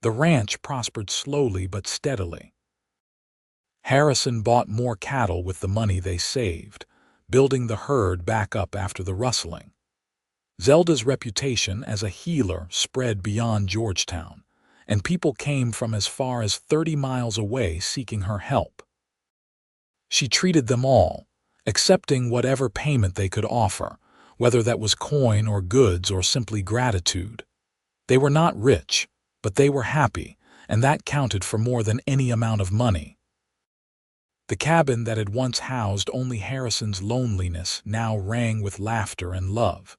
The ranch prospered slowly but steadily. Harrison bought more cattle with the money they saved, building the herd back up after the rustling. Zelda's reputation as a healer spread beyond Georgetown, and people came from as far as 30 miles away seeking her help. She treated them all, accepting whatever payment they could offer, whether that was coin or goods or simply gratitude. They were not rich, but they were happy, and that counted for more than any amount of money. The cabin that had once housed only Harrison's loneliness now rang with laughter and love.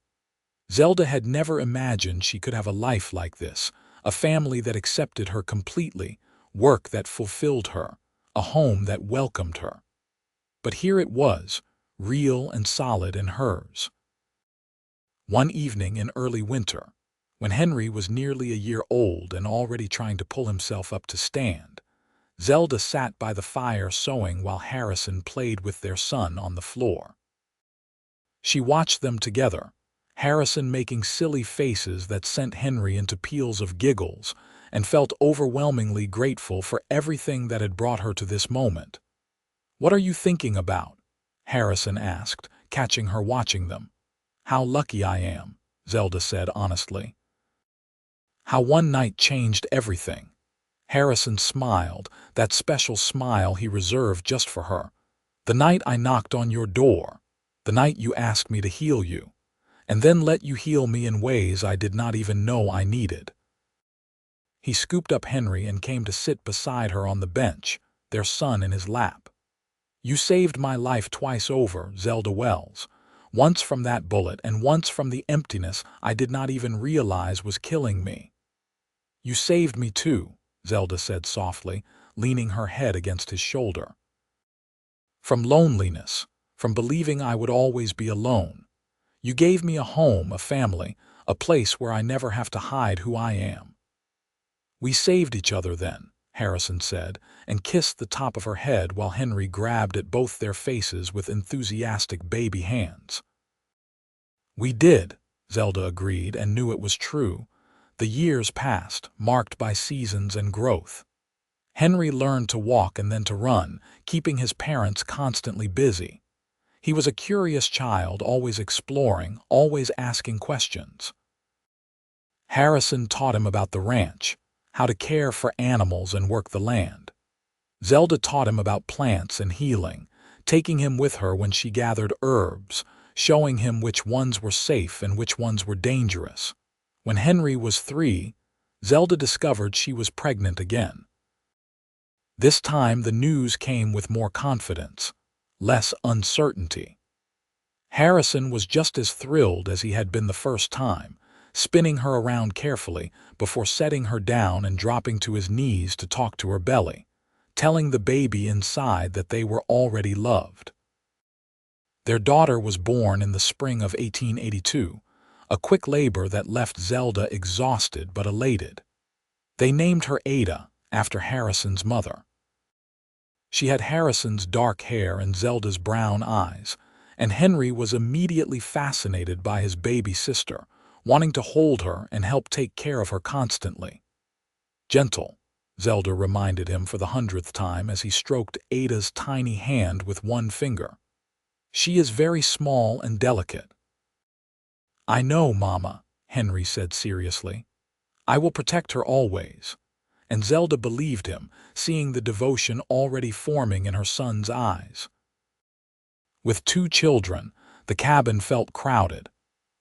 Zelda had never imagined she could have a life like this, a family that accepted her completely, work that fulfilled her, a home that welcomed her. But here it was, real and solid and hers. One evening in early winter, when Henry was nearly a year old and already trying to pull himself up to stand, Zelda sat by the fire sewing while Harrison played with their son on the floor. She watched them together, Harrison making silly faces that sent Henry into peals of giggles, and felt overwhelmingly grateful for everything that had brought her to this moment. "What are you thinking about?" Harrison asked, catching her watching them. "How lucky I am," Zelda said honestly. "How one night changed everything." Harrison smiled, that special smile he reserved just for her. "The night I knocked on your door. The night you asked me to heal you, and then let you heal me in ways I did not even know I needed." He scooped up Henry and came to sit beside her on the bench, their son in his lap. "You saved my life twice over, Zelda Wells. Once from that bullet and once from the emptiness I did not even realize was killing me." "You saved me too," Zelda said softly, leaning her head against his shoulder. "From loneliness, from believing I would always be alone. You gave me a home, a family, a place where I never have to hide who I am." "We saved each other then," Harrison said, and kissed the top of her head while Henry grabbed at both their faces with enthusiastic baby hands. "We did," Zelda agreed and knew it was true. The years passed, marked by seasons and growth. Henry learned to walk and then to run, keeping his parents constantly busy. He was a curious child, always exploring, always asking questions. Harrison taught him about the ranch, how to care for animals and work the land. Zelda taught him about plants and healing, taking him with her when she gathered herbs, showing him which ones were safe and which ones were dangerous. When Henry was 3, Zelda discovered she was pregnant again. This time the news came with more confidence, less uncertainty. Harrison was just as thrilled as he had been the first time, spinning her around carefully before setting her down and dropping to his knees to talk to her belly, telling the baby inside that they were already loved. Their daughter was born in the spring of 1882, a quick labor that left Zelda exhausted but elated. They named her Ada, after Harrison's mother. She had Harrison's dark hair and Zelda's brown eyes, and Henry was immediately fascinated by his baby sister, wanting to hold her and help take care of her constantly. "Gentle," Zelda reminded him for the 100th time as he stroked Ada's tiny hand with one finger. "She is very small and delicate." "I know, Mama," Henry said seriously. "I will protect her always." And Zelda believed him, seeing the devotion already forming in her son's eyes. With 2 children, the cabin felt crowded,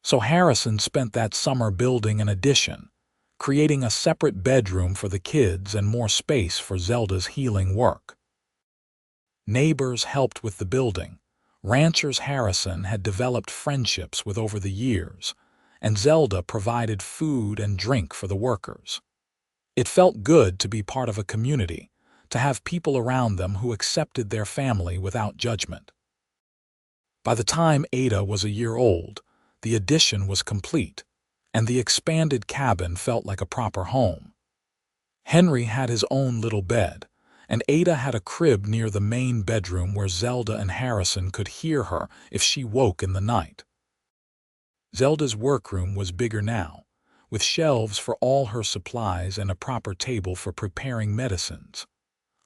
so Harrison spent that summer building an addition, creating a separate bedroom for the kids and more space for Zelda's healing work. Neighbors helped with the building. Ranchers Harrison had developed friendships with over the years, and Zelda provided food and drink for the workers. It felt good to be part of a community, to have people around them who accepted their family without judgment. By the time Ada was a year old, the addition was complete, and the expanded cabin felt like a proper home. Henry had his own little bed, and Ada had a crib near the main bedroom where Zelda and Harrison could hear her if she woke in the night. Zelda's workroom was bigger now, with shelves for all her supplies and a proper table for preparing medicines.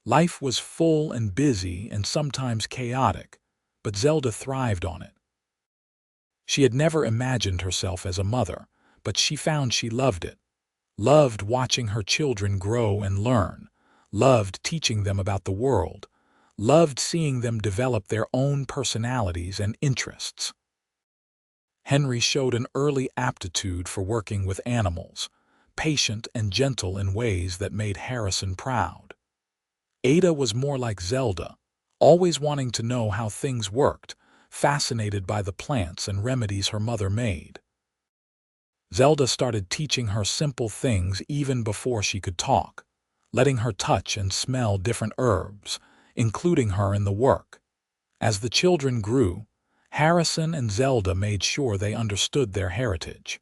Life was full and busy and sometimes chaotic, but Zelda thrived on it. She had never imagined herself as a mother, but she found she loved it. Loved watching her children grow and learn, loved teaching them about the world, loved seeing them develop their own personalities and interests. Henry showed an early aptitude for working with animals, patient and gentle in ways that made Harrison proud. Ada was more like Zelda, always wanting to know how things worked, fascinated by the plants and remedies her mother made. Zelda started teaching her simple things even before she could talk, letting her touch and smell different herbs, including her in the work. As the children grew, Harrison and Zelda made sure they understood their heritage.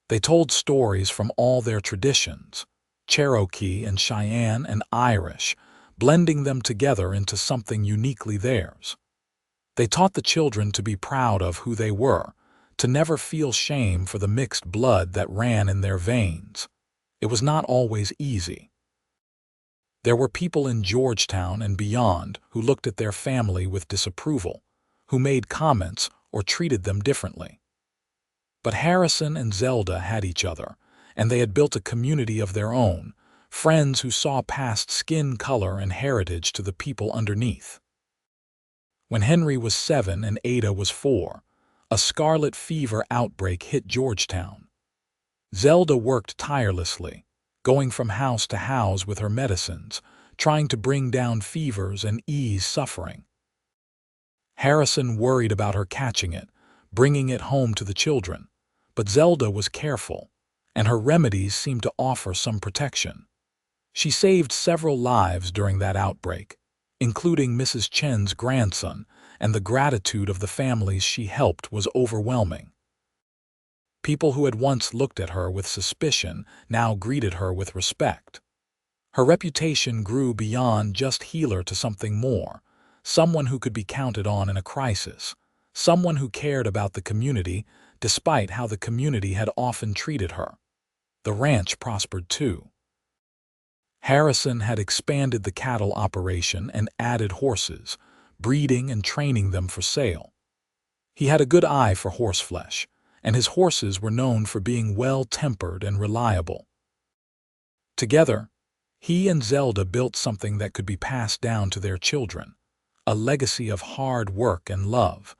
They told stories from all their traditions, Cherokee and Cheyenne and Irish, blending them together into something uniquely theirs. They taught the children to be proud of who they were, to never feel shame for the mixed blood that ran in their veins. It was not always easy. There were people in Georgetown and beyond who looked at their family with disapproval, who made comments or treated them differently. But Harrison and Zelda had each other, and they had built a community of their own, friends who saw past skin color and heritage to the people underneath. When Henry was 7 and Ada was 4, a scarlet fever outbreak hit Georgetown. Zelda worked tirelessly, going from house to house with her medicines, trying to bring down fevers and ease suffering. Harrison worried about her catching it, bringing it home to the children, but Zelda was careful, and her remedies seemed to offer some protection. She saved several lives during that outbreak, including Mrs. Chen's grandson, and the gratitude of the families she helped was overwhelming. People who had once looked at her with suspicion now greeted her with respect. Her reputation grew beyond just healer to something more, someone who could be counted on in a crisis, someone who cared about the community despite how the community had often treated her. The ranch prospered too. Harrison had expanded the cattle operation and added horses, breeding and training them for sale. He had a good eye for horseflesh, and his horses were known for being well-tempered and reliable. Together, he and Zelda built something that could be passed down to their children, a legacy of hard work and love.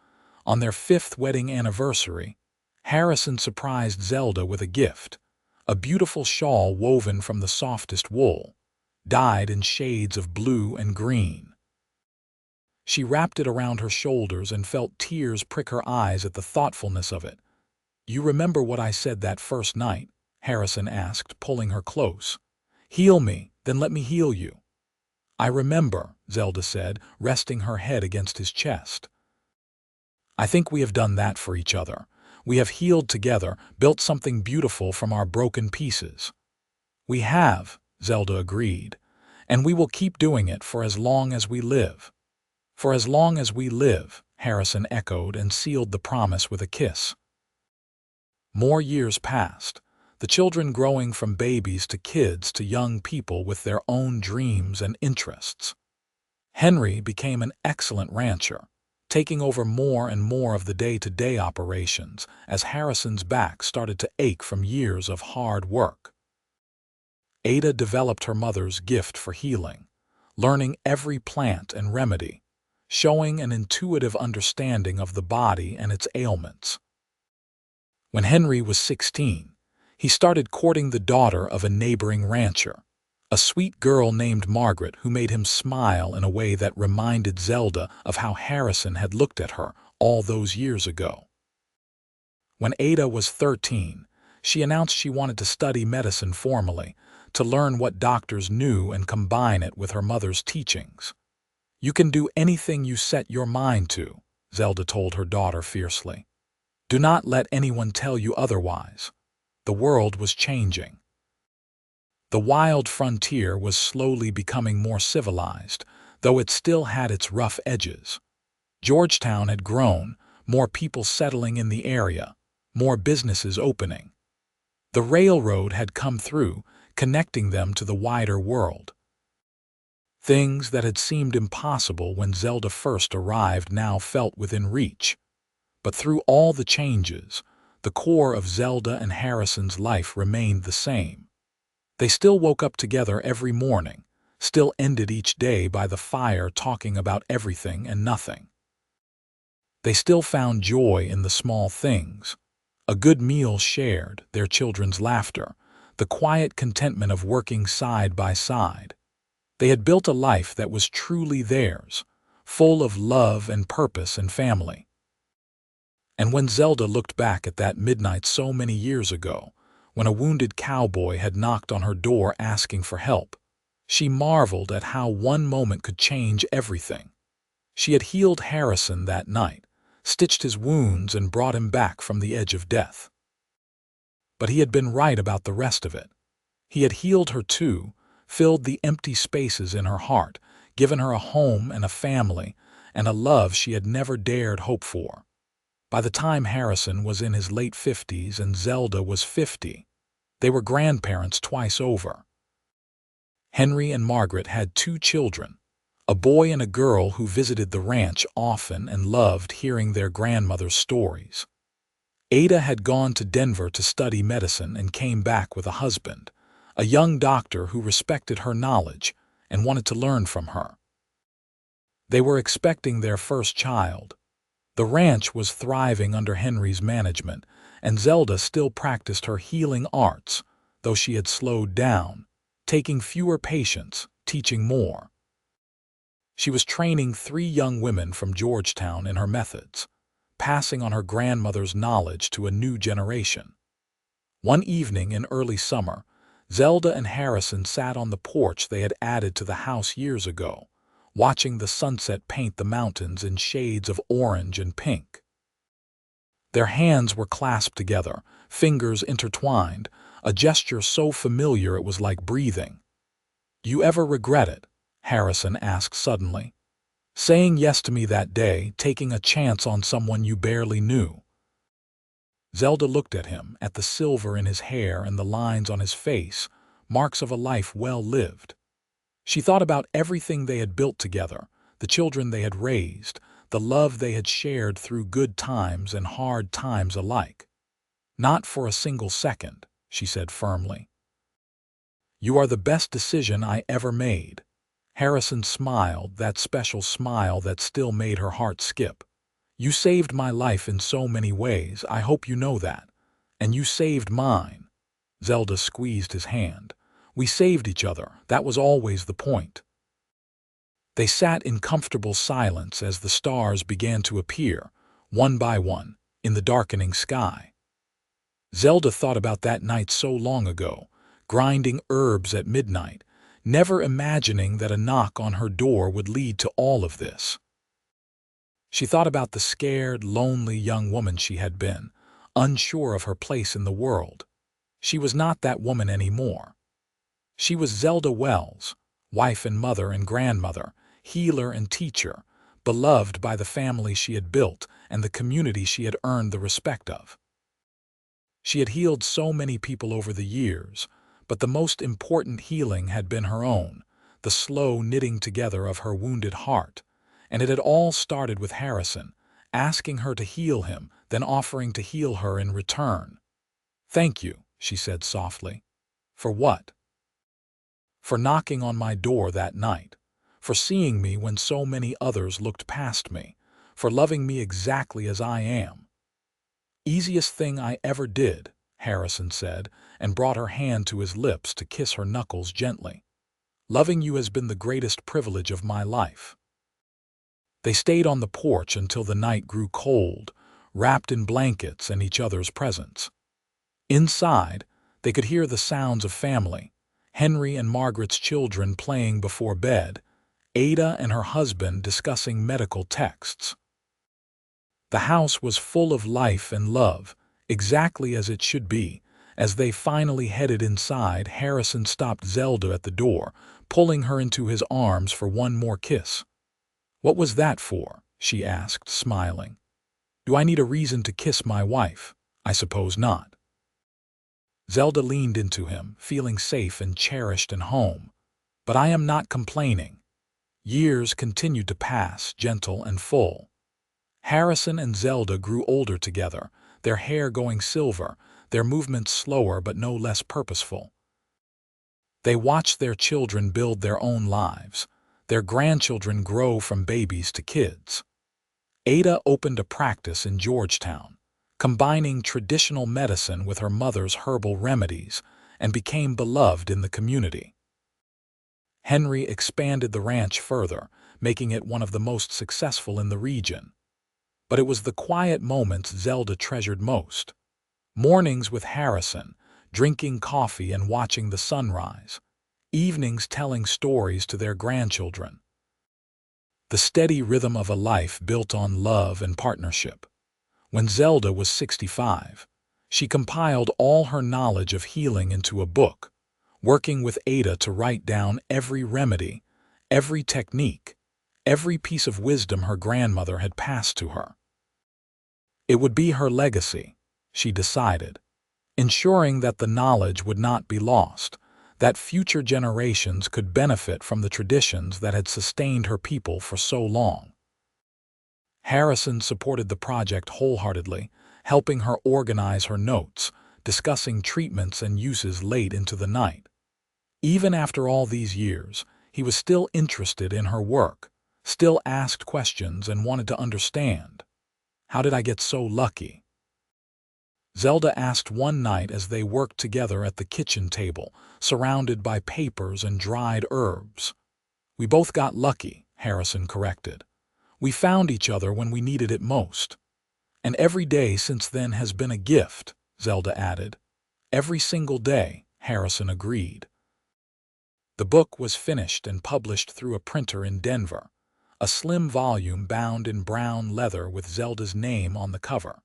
On their 5th wedding anniversary, Harrison surprised Zelda with a gift, a beautiful shawl woven from the softest wool, dyed in shades of blue and green. She wrapped it around her shoulders and felt tears prick her eyes at the thoughtfulness of it. "You remember what I said that first night?" Harrison asked, pulling her close. "Heal me, then let me heal you." "I remember," Zelda said, resting her head against his chest. "I think we have done that for each other. We have healed together, built something beautiful from our broken pieces." "We have," Zelda agreed, "and we will keep doing it for as long as we live." "For as long as we live," Harrison echoed and sealed the promise with a kiss. More years passed, the children growing from babies to kids to young people with their own dreams and interests. Henry became an excellent rancher, taking over more and more of the day-to-day operations as Harrison's back started to ache from years of hard work. Ada developed her mother's gift for healing, learning every plant and remedy, showing an intuitive understanding of the body and its ailments. When Henry was 16, he started courting the daughter of a neighboring rancher, a sweet girl named Margaret who made him smile in a way that reminded Zelda of how Harrison had looked at her all those years ago. When Ada was 13, she announced she wanted to study medicine formally, to learn what doctors knew and combine it with her mother's teachings. "You can do anything you set your mind to," Zelda told her daughter fiercely. "Do not let anyone tell you otherwise." The world was changing. The wild frontier was slowly becoming more civilized, though it still had its rough edges. Georgetown had grown, more people settling in the area, more businesses opening. The railroad had come through, connecting them to the wider world. Things that had seemed impossible when Zelda first arrived now felt within reach. But through all the changes, the core of Zelda and Harrison's life remained the same. They still woke up together every morning, still ended each day by the fire talking about everything and nothing. They still found joy in the small things, a good meal shared, their children's laughter, the quiet contentment of working side by side. They had built a life that was truly theirs, full of love and purpose and family. And when Zelda looked back at that midnight so many years ago, when a wounded cowboy had knocked on her door asking for help, she marveled at how one moment could change everything. She had healed Harrison that night, stitched his wounds and brought him back from the edge of death. But he had been right about the rest of it. He had healed her too, filled the empty spaces in her heart, given her a home and a family, and a love she had never dared hope for. By the time Harrison was in his late 50s and Zelda was 50, they were grandparents twice over. Henry and Margaret had 2 children, a boy and a girl who visited the ranch often and loved hearing their grandmother's stories. Ada had gone to Denver to study medicine and came back with a husband, a young doctor who respected her knowledge and wanted to learn from her. They were expecting their first child. The ranch was thriving under Henry's management, and Zelda still practiced her healing arts, though she had slowed down, taking fewer patients, teaching more. She was training 3 young women from Georgetown in her methods, passing on her grandmother's knowledge to a new generation. One evening in early summer, Zelda and Harrison sat on the porch they had added to the house years ago, watching the sunset paint the mountains in shades of orange and pink. Their hands were clasped together, fingers intertwined, a gesture so familiar it was like breathing. "You ever regret it?" Harrison asked suddenly. "Saying yes to me that day, taking a chance on someone you barely knew?" Zelda looked at him, at the silver in his hair and the lines on his face, marks of a life well lived. She thought about everything they had built together, the children they had raised, the love they had shared through good times and hard times alike. "Not for a single second," she said firmly. "You are the best decision I ever made." Harrison smiled, that special smile that still made her heart skip. "You saved my life in so many ways, I hope you know that. And you saved mine." Zelda squeezed his hand. "We saved each other, that was always the point." They sat in comfortable silence as the stars began to appear, one by one, in the darkening sky. Zelda thought about that night so long ago, grinding herbs at midnight, never imagining that a knock on her door would lead to all of this. She thought about the scared, lonely young woman she had been, unsure of her place in the world. She was not that woman anymore. She was Zelda Wells, wife and mother and grandmother, healer and teacher, beloved by the family she had built and the community she had earned the respect of. She had healed so many people over the years, but the most important healing had been her own, the slow knitting together of her wounded heart, and it had all started with Harrison, asking her to heal him, then offering to heal her in return. "Thank you," she said softly. "For what?" "For knocking on my door that night, for seeing me when so many others looked past me, for loving me exactly as I am." "Easiest thing I ever did," Harrison said, and brought her hand to his lips to kiss her knuckles gently. "Loving you has been the greatest privilege of my life." They stayed on the porch until the night grew cold, wrapped in blankets and each other's presence. Inside, they could hear the sounds of family, Henry and Margaret's children playing before bed, Ada and her husband discussing medical texts. The house was full of life and love, exactly as it should be. As they finally headed inside, Harrison stopped Zelda at the door, pulling her into his arms for one more kiss. "What was that for?" she asked, smiling. "Do I need a reason to kiss my wife? I suppose not." Zelda leaned into him, feeling safe and cherished and home. "But I am not complaining." Years continued to pass, gentle and full. Harrison and Zelda grew older together, their hair going silver, their movements slower but no less purposeful. They watched their children build their own lives, their grandchildren grow from babies to kids. Ada opened a practice in Georgetown, combining traditional medicine with her mother's herbal remedies, and became beloved in the community. Henry expanded the ranch further, making it one of the most successful in the region. But it was the quiet moments Zelda treasured most. Mornings with Harrison, drinking coffee and watching the sunrise. Evenings telling stories to their grandchildren. The steady rhythm of a life built on love and partnership. When Zelda was 65, she compiled all her knowledge of healing into a book, working with Ada to write down every remedy, every technique, every piece of wisdom her grandmother had passed to her. It would be her legacy, she decided, ensuring that the knowledge would not be lost, that future generations could benefit from the traditions that had sustained her people for so long. Harrison supported the project wholeheartedly, helping her organize her notes, discussing treatments and uses late into the night. Even after all these years, he was still interested in her work, still asked questions and wanted to understand. How did I get so lucky? Zelda asked one night as they worked together at the kitchen table, surrounded by papers and dried herbs. We both got lucky, Harrison corrected. We found each other when we needed it most. And every day since then has been a gift, Zelda added. Every single day, Harrison agreed. The book was finished and published through a printer in Denver, a slim volume bound in brown leather with Zelda's name on the cover.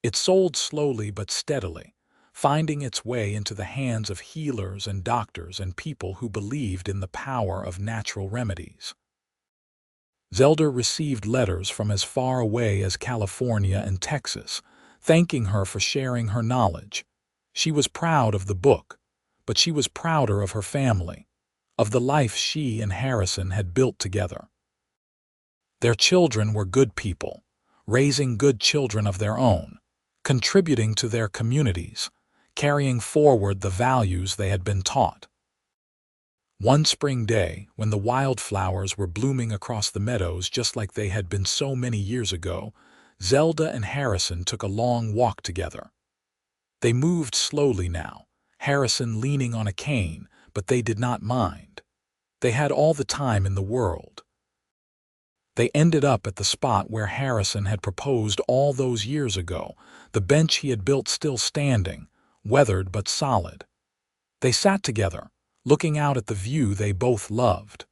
It sold slowly but steadily, finding its way into the hands of healers and doctors and people who believed in the power of natural remedies. Zelda received letters from as far away as California and Texas, thanking her for sharing her knowledge. She was proud of the book, but she was prouder of her family, of the life she and Harrison had built together. Their children were good people, raising good children of their own, contributing to their communities, carrying forward the values they had been taught. One spring day, when the wildflowers were blooming across the meadows just like they had been so many years ago, Zelda and Harrison took a long walk together. They moved slowly now, Harrison leaning on a cane, but they did not mind. They had all the time in the world. They ended up at the spot where Harrison had proposed all those years ago, the bench he had built still standing, weathered but solid. They sat together, looking out at the view they both loved.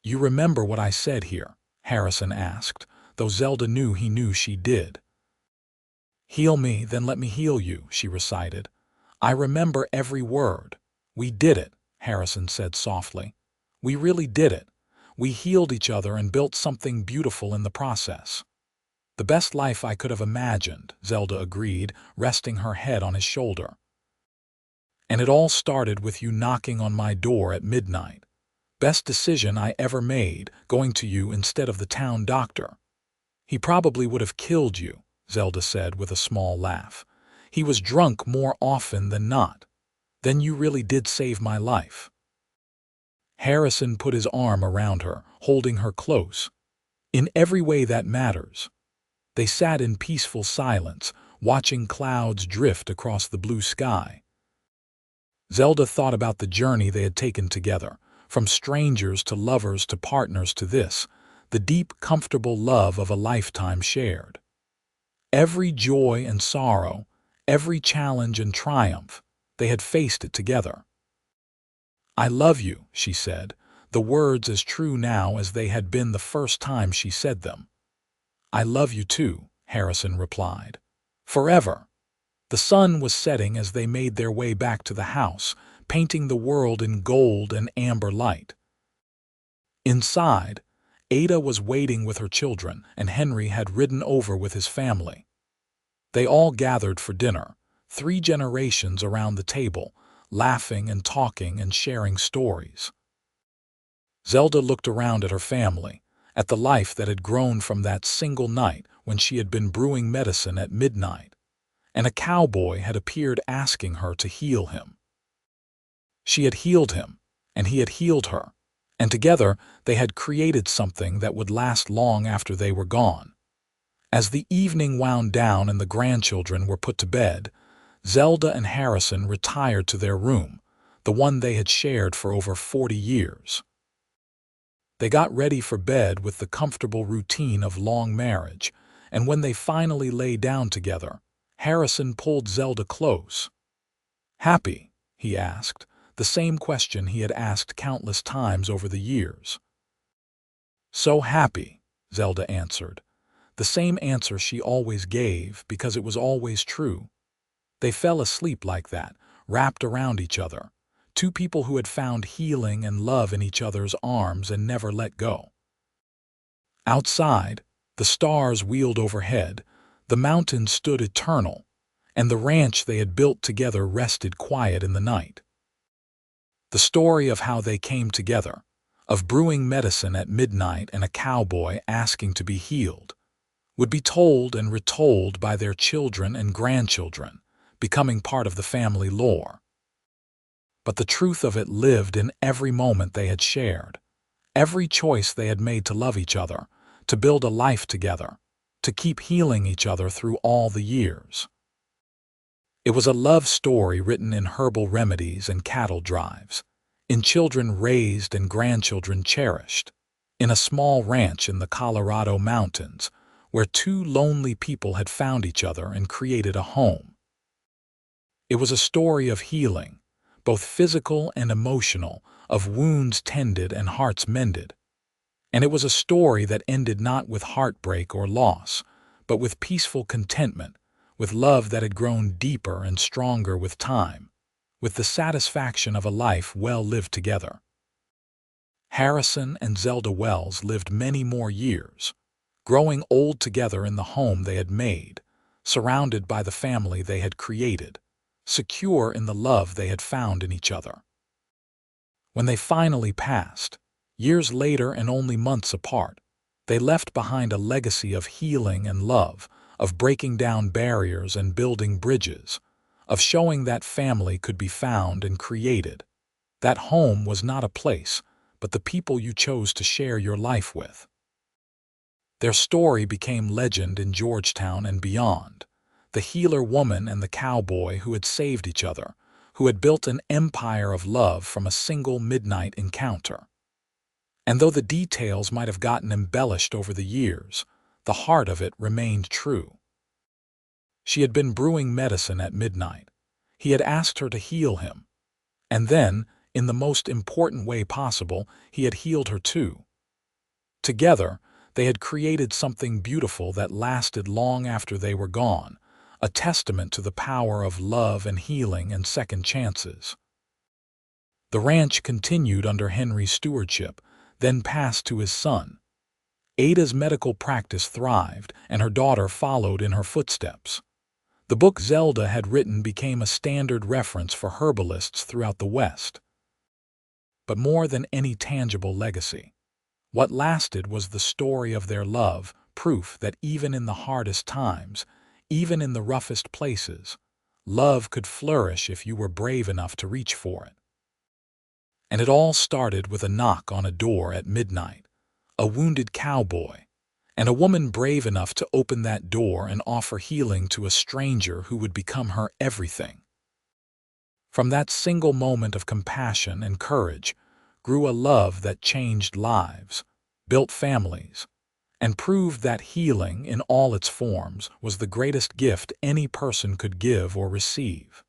"You remember what I said here?" Harrison asked, though Zelda knew he knew she did. "Heal me, then let me heal you," she recited. "I remember every word. We did it," Harrison said softly. "We really did it. We healed each other and built something beautiful in the process." "The best life I could have imagined," Zelda agreed, resting her head on his shoulder. "And it all started with you knocking on my door at midnight. Best decision I ever made, going to you instead of the town doctor." "He probably would have killed you," Zelda said with a small laugh. "He was drunk more often than not. Then you really did save my life." Harrison put his arm around her, holding her close. "In every way that matters." They sat in peaceful silence, watching clouds drift across the blue sky. Zelda thought about the journey they had taken together, from strangers to lovers to partners to this, the deep, comfortable love of a lifetime shared. Every joy and sorrow, every challenge and triumph, they had faced it together. "I love you," she said, the words as true now as they had been the first time she said them. "I love you too," Harrison replied. "Forever." The sun was setting as they made their way back to the house, painting the world in gold and amber light. Inside, Ada was waiting with her children, and Henry had ridden over with his family. They all gathered for dinner, 3 generations around the table, laughing and talking and sharing stories. Zelda looked around at her family, at the life that had grown from that single night when she had been brewing medicine at midnight, and a cowboy had appeared asking her to heal him. She had healed him, and he had healed her, and together they had created something that would last long after they were gone. As the evening wound down and the grandchildren were put to bed, Zelda and Harrison retired to their room, the one they had shared for over 40 years. They got ready for bed with the comfortable routine of long marriage, and when they finally lay down together, Harrison pulled Zelda close. "Happy?" he asked, the same question he had asked countless times over the years. "So happy," Zelda answered, the same answer she always gave because it was always true. They fell asleep like that, wrapped around each other, 2 people who had found healing and love in each other's arms and never let go. Outside, the stars wheeled overhead, The mountains stood eternal, and the ranch they had built together rested quiet in the night. The story of how they came together, of brewing medicine at midnight and a cowboy asking to be healed, would be told and retold by their children and grandchildren, becoming part of the family lore. But the truth of it lived in every moment they had shared, every choice they had made to love each other, to build a life together, to keep healing each other through all the years. It was a love story written in herbal remedies and cattle drives, in children raised and grandchildren cherished, in a small ranch in the Colorado mountains, where two lonely people had found each other and created a home. It was a story of healing, both physical and emotional, of wounds tended and hearts mended. And it was a story that ended not with heartbreak or loss, but with peaceful contentment, with love that had grown deeper and stronger with time, with the satisfaction of a life well lived together. Harrison and Zelda Wells lived many more years, growing old together in the home they had made, surrounded by the family they had created, secure in the love they had found in each other. When they finally passed, years later and only months apart, they left behind a legacy of healing and love, of breaking down barriers and building bridges, of showing that family could be found and created. That home was not a place, but the people you chose to share your life with. Their story became legend in Georgetown and beyond. The healer woman and the cowboy who had saved each other, who had built an empire of love from a single midnight encounter. And though the details might have gotten embellished over the years, the heart of it remained true. She had been brewing medicine at midnight. He had asked her to heal him. And then, in the most important way possible, he had healed her too. Together, they had created something beautiful that lasted long after they were gone, a testament to the power of love and healing and second chances. The ranch continued under Henry's stewardship, then passed to his son. Ada's medical practice thrived, and her daughter followed in her footsteps. The book Zelda had written became a standard reference for herbalists throughout the West. But more than any tangible legacy, what lasted was the story of their love, proof that even in the hardest times, even in the roughest places, love could flourish if you were brave enough to reach for it. And it all started with a knock on a door at midnight, a wounded cowboy, and a woman brave enough to open that door and offer healing to a stranger who would become her everything. From that single moment of compassion and courage grew a love that changed lives, built families, and proved that healing in all its forms was the greatest gift any person could give or receive.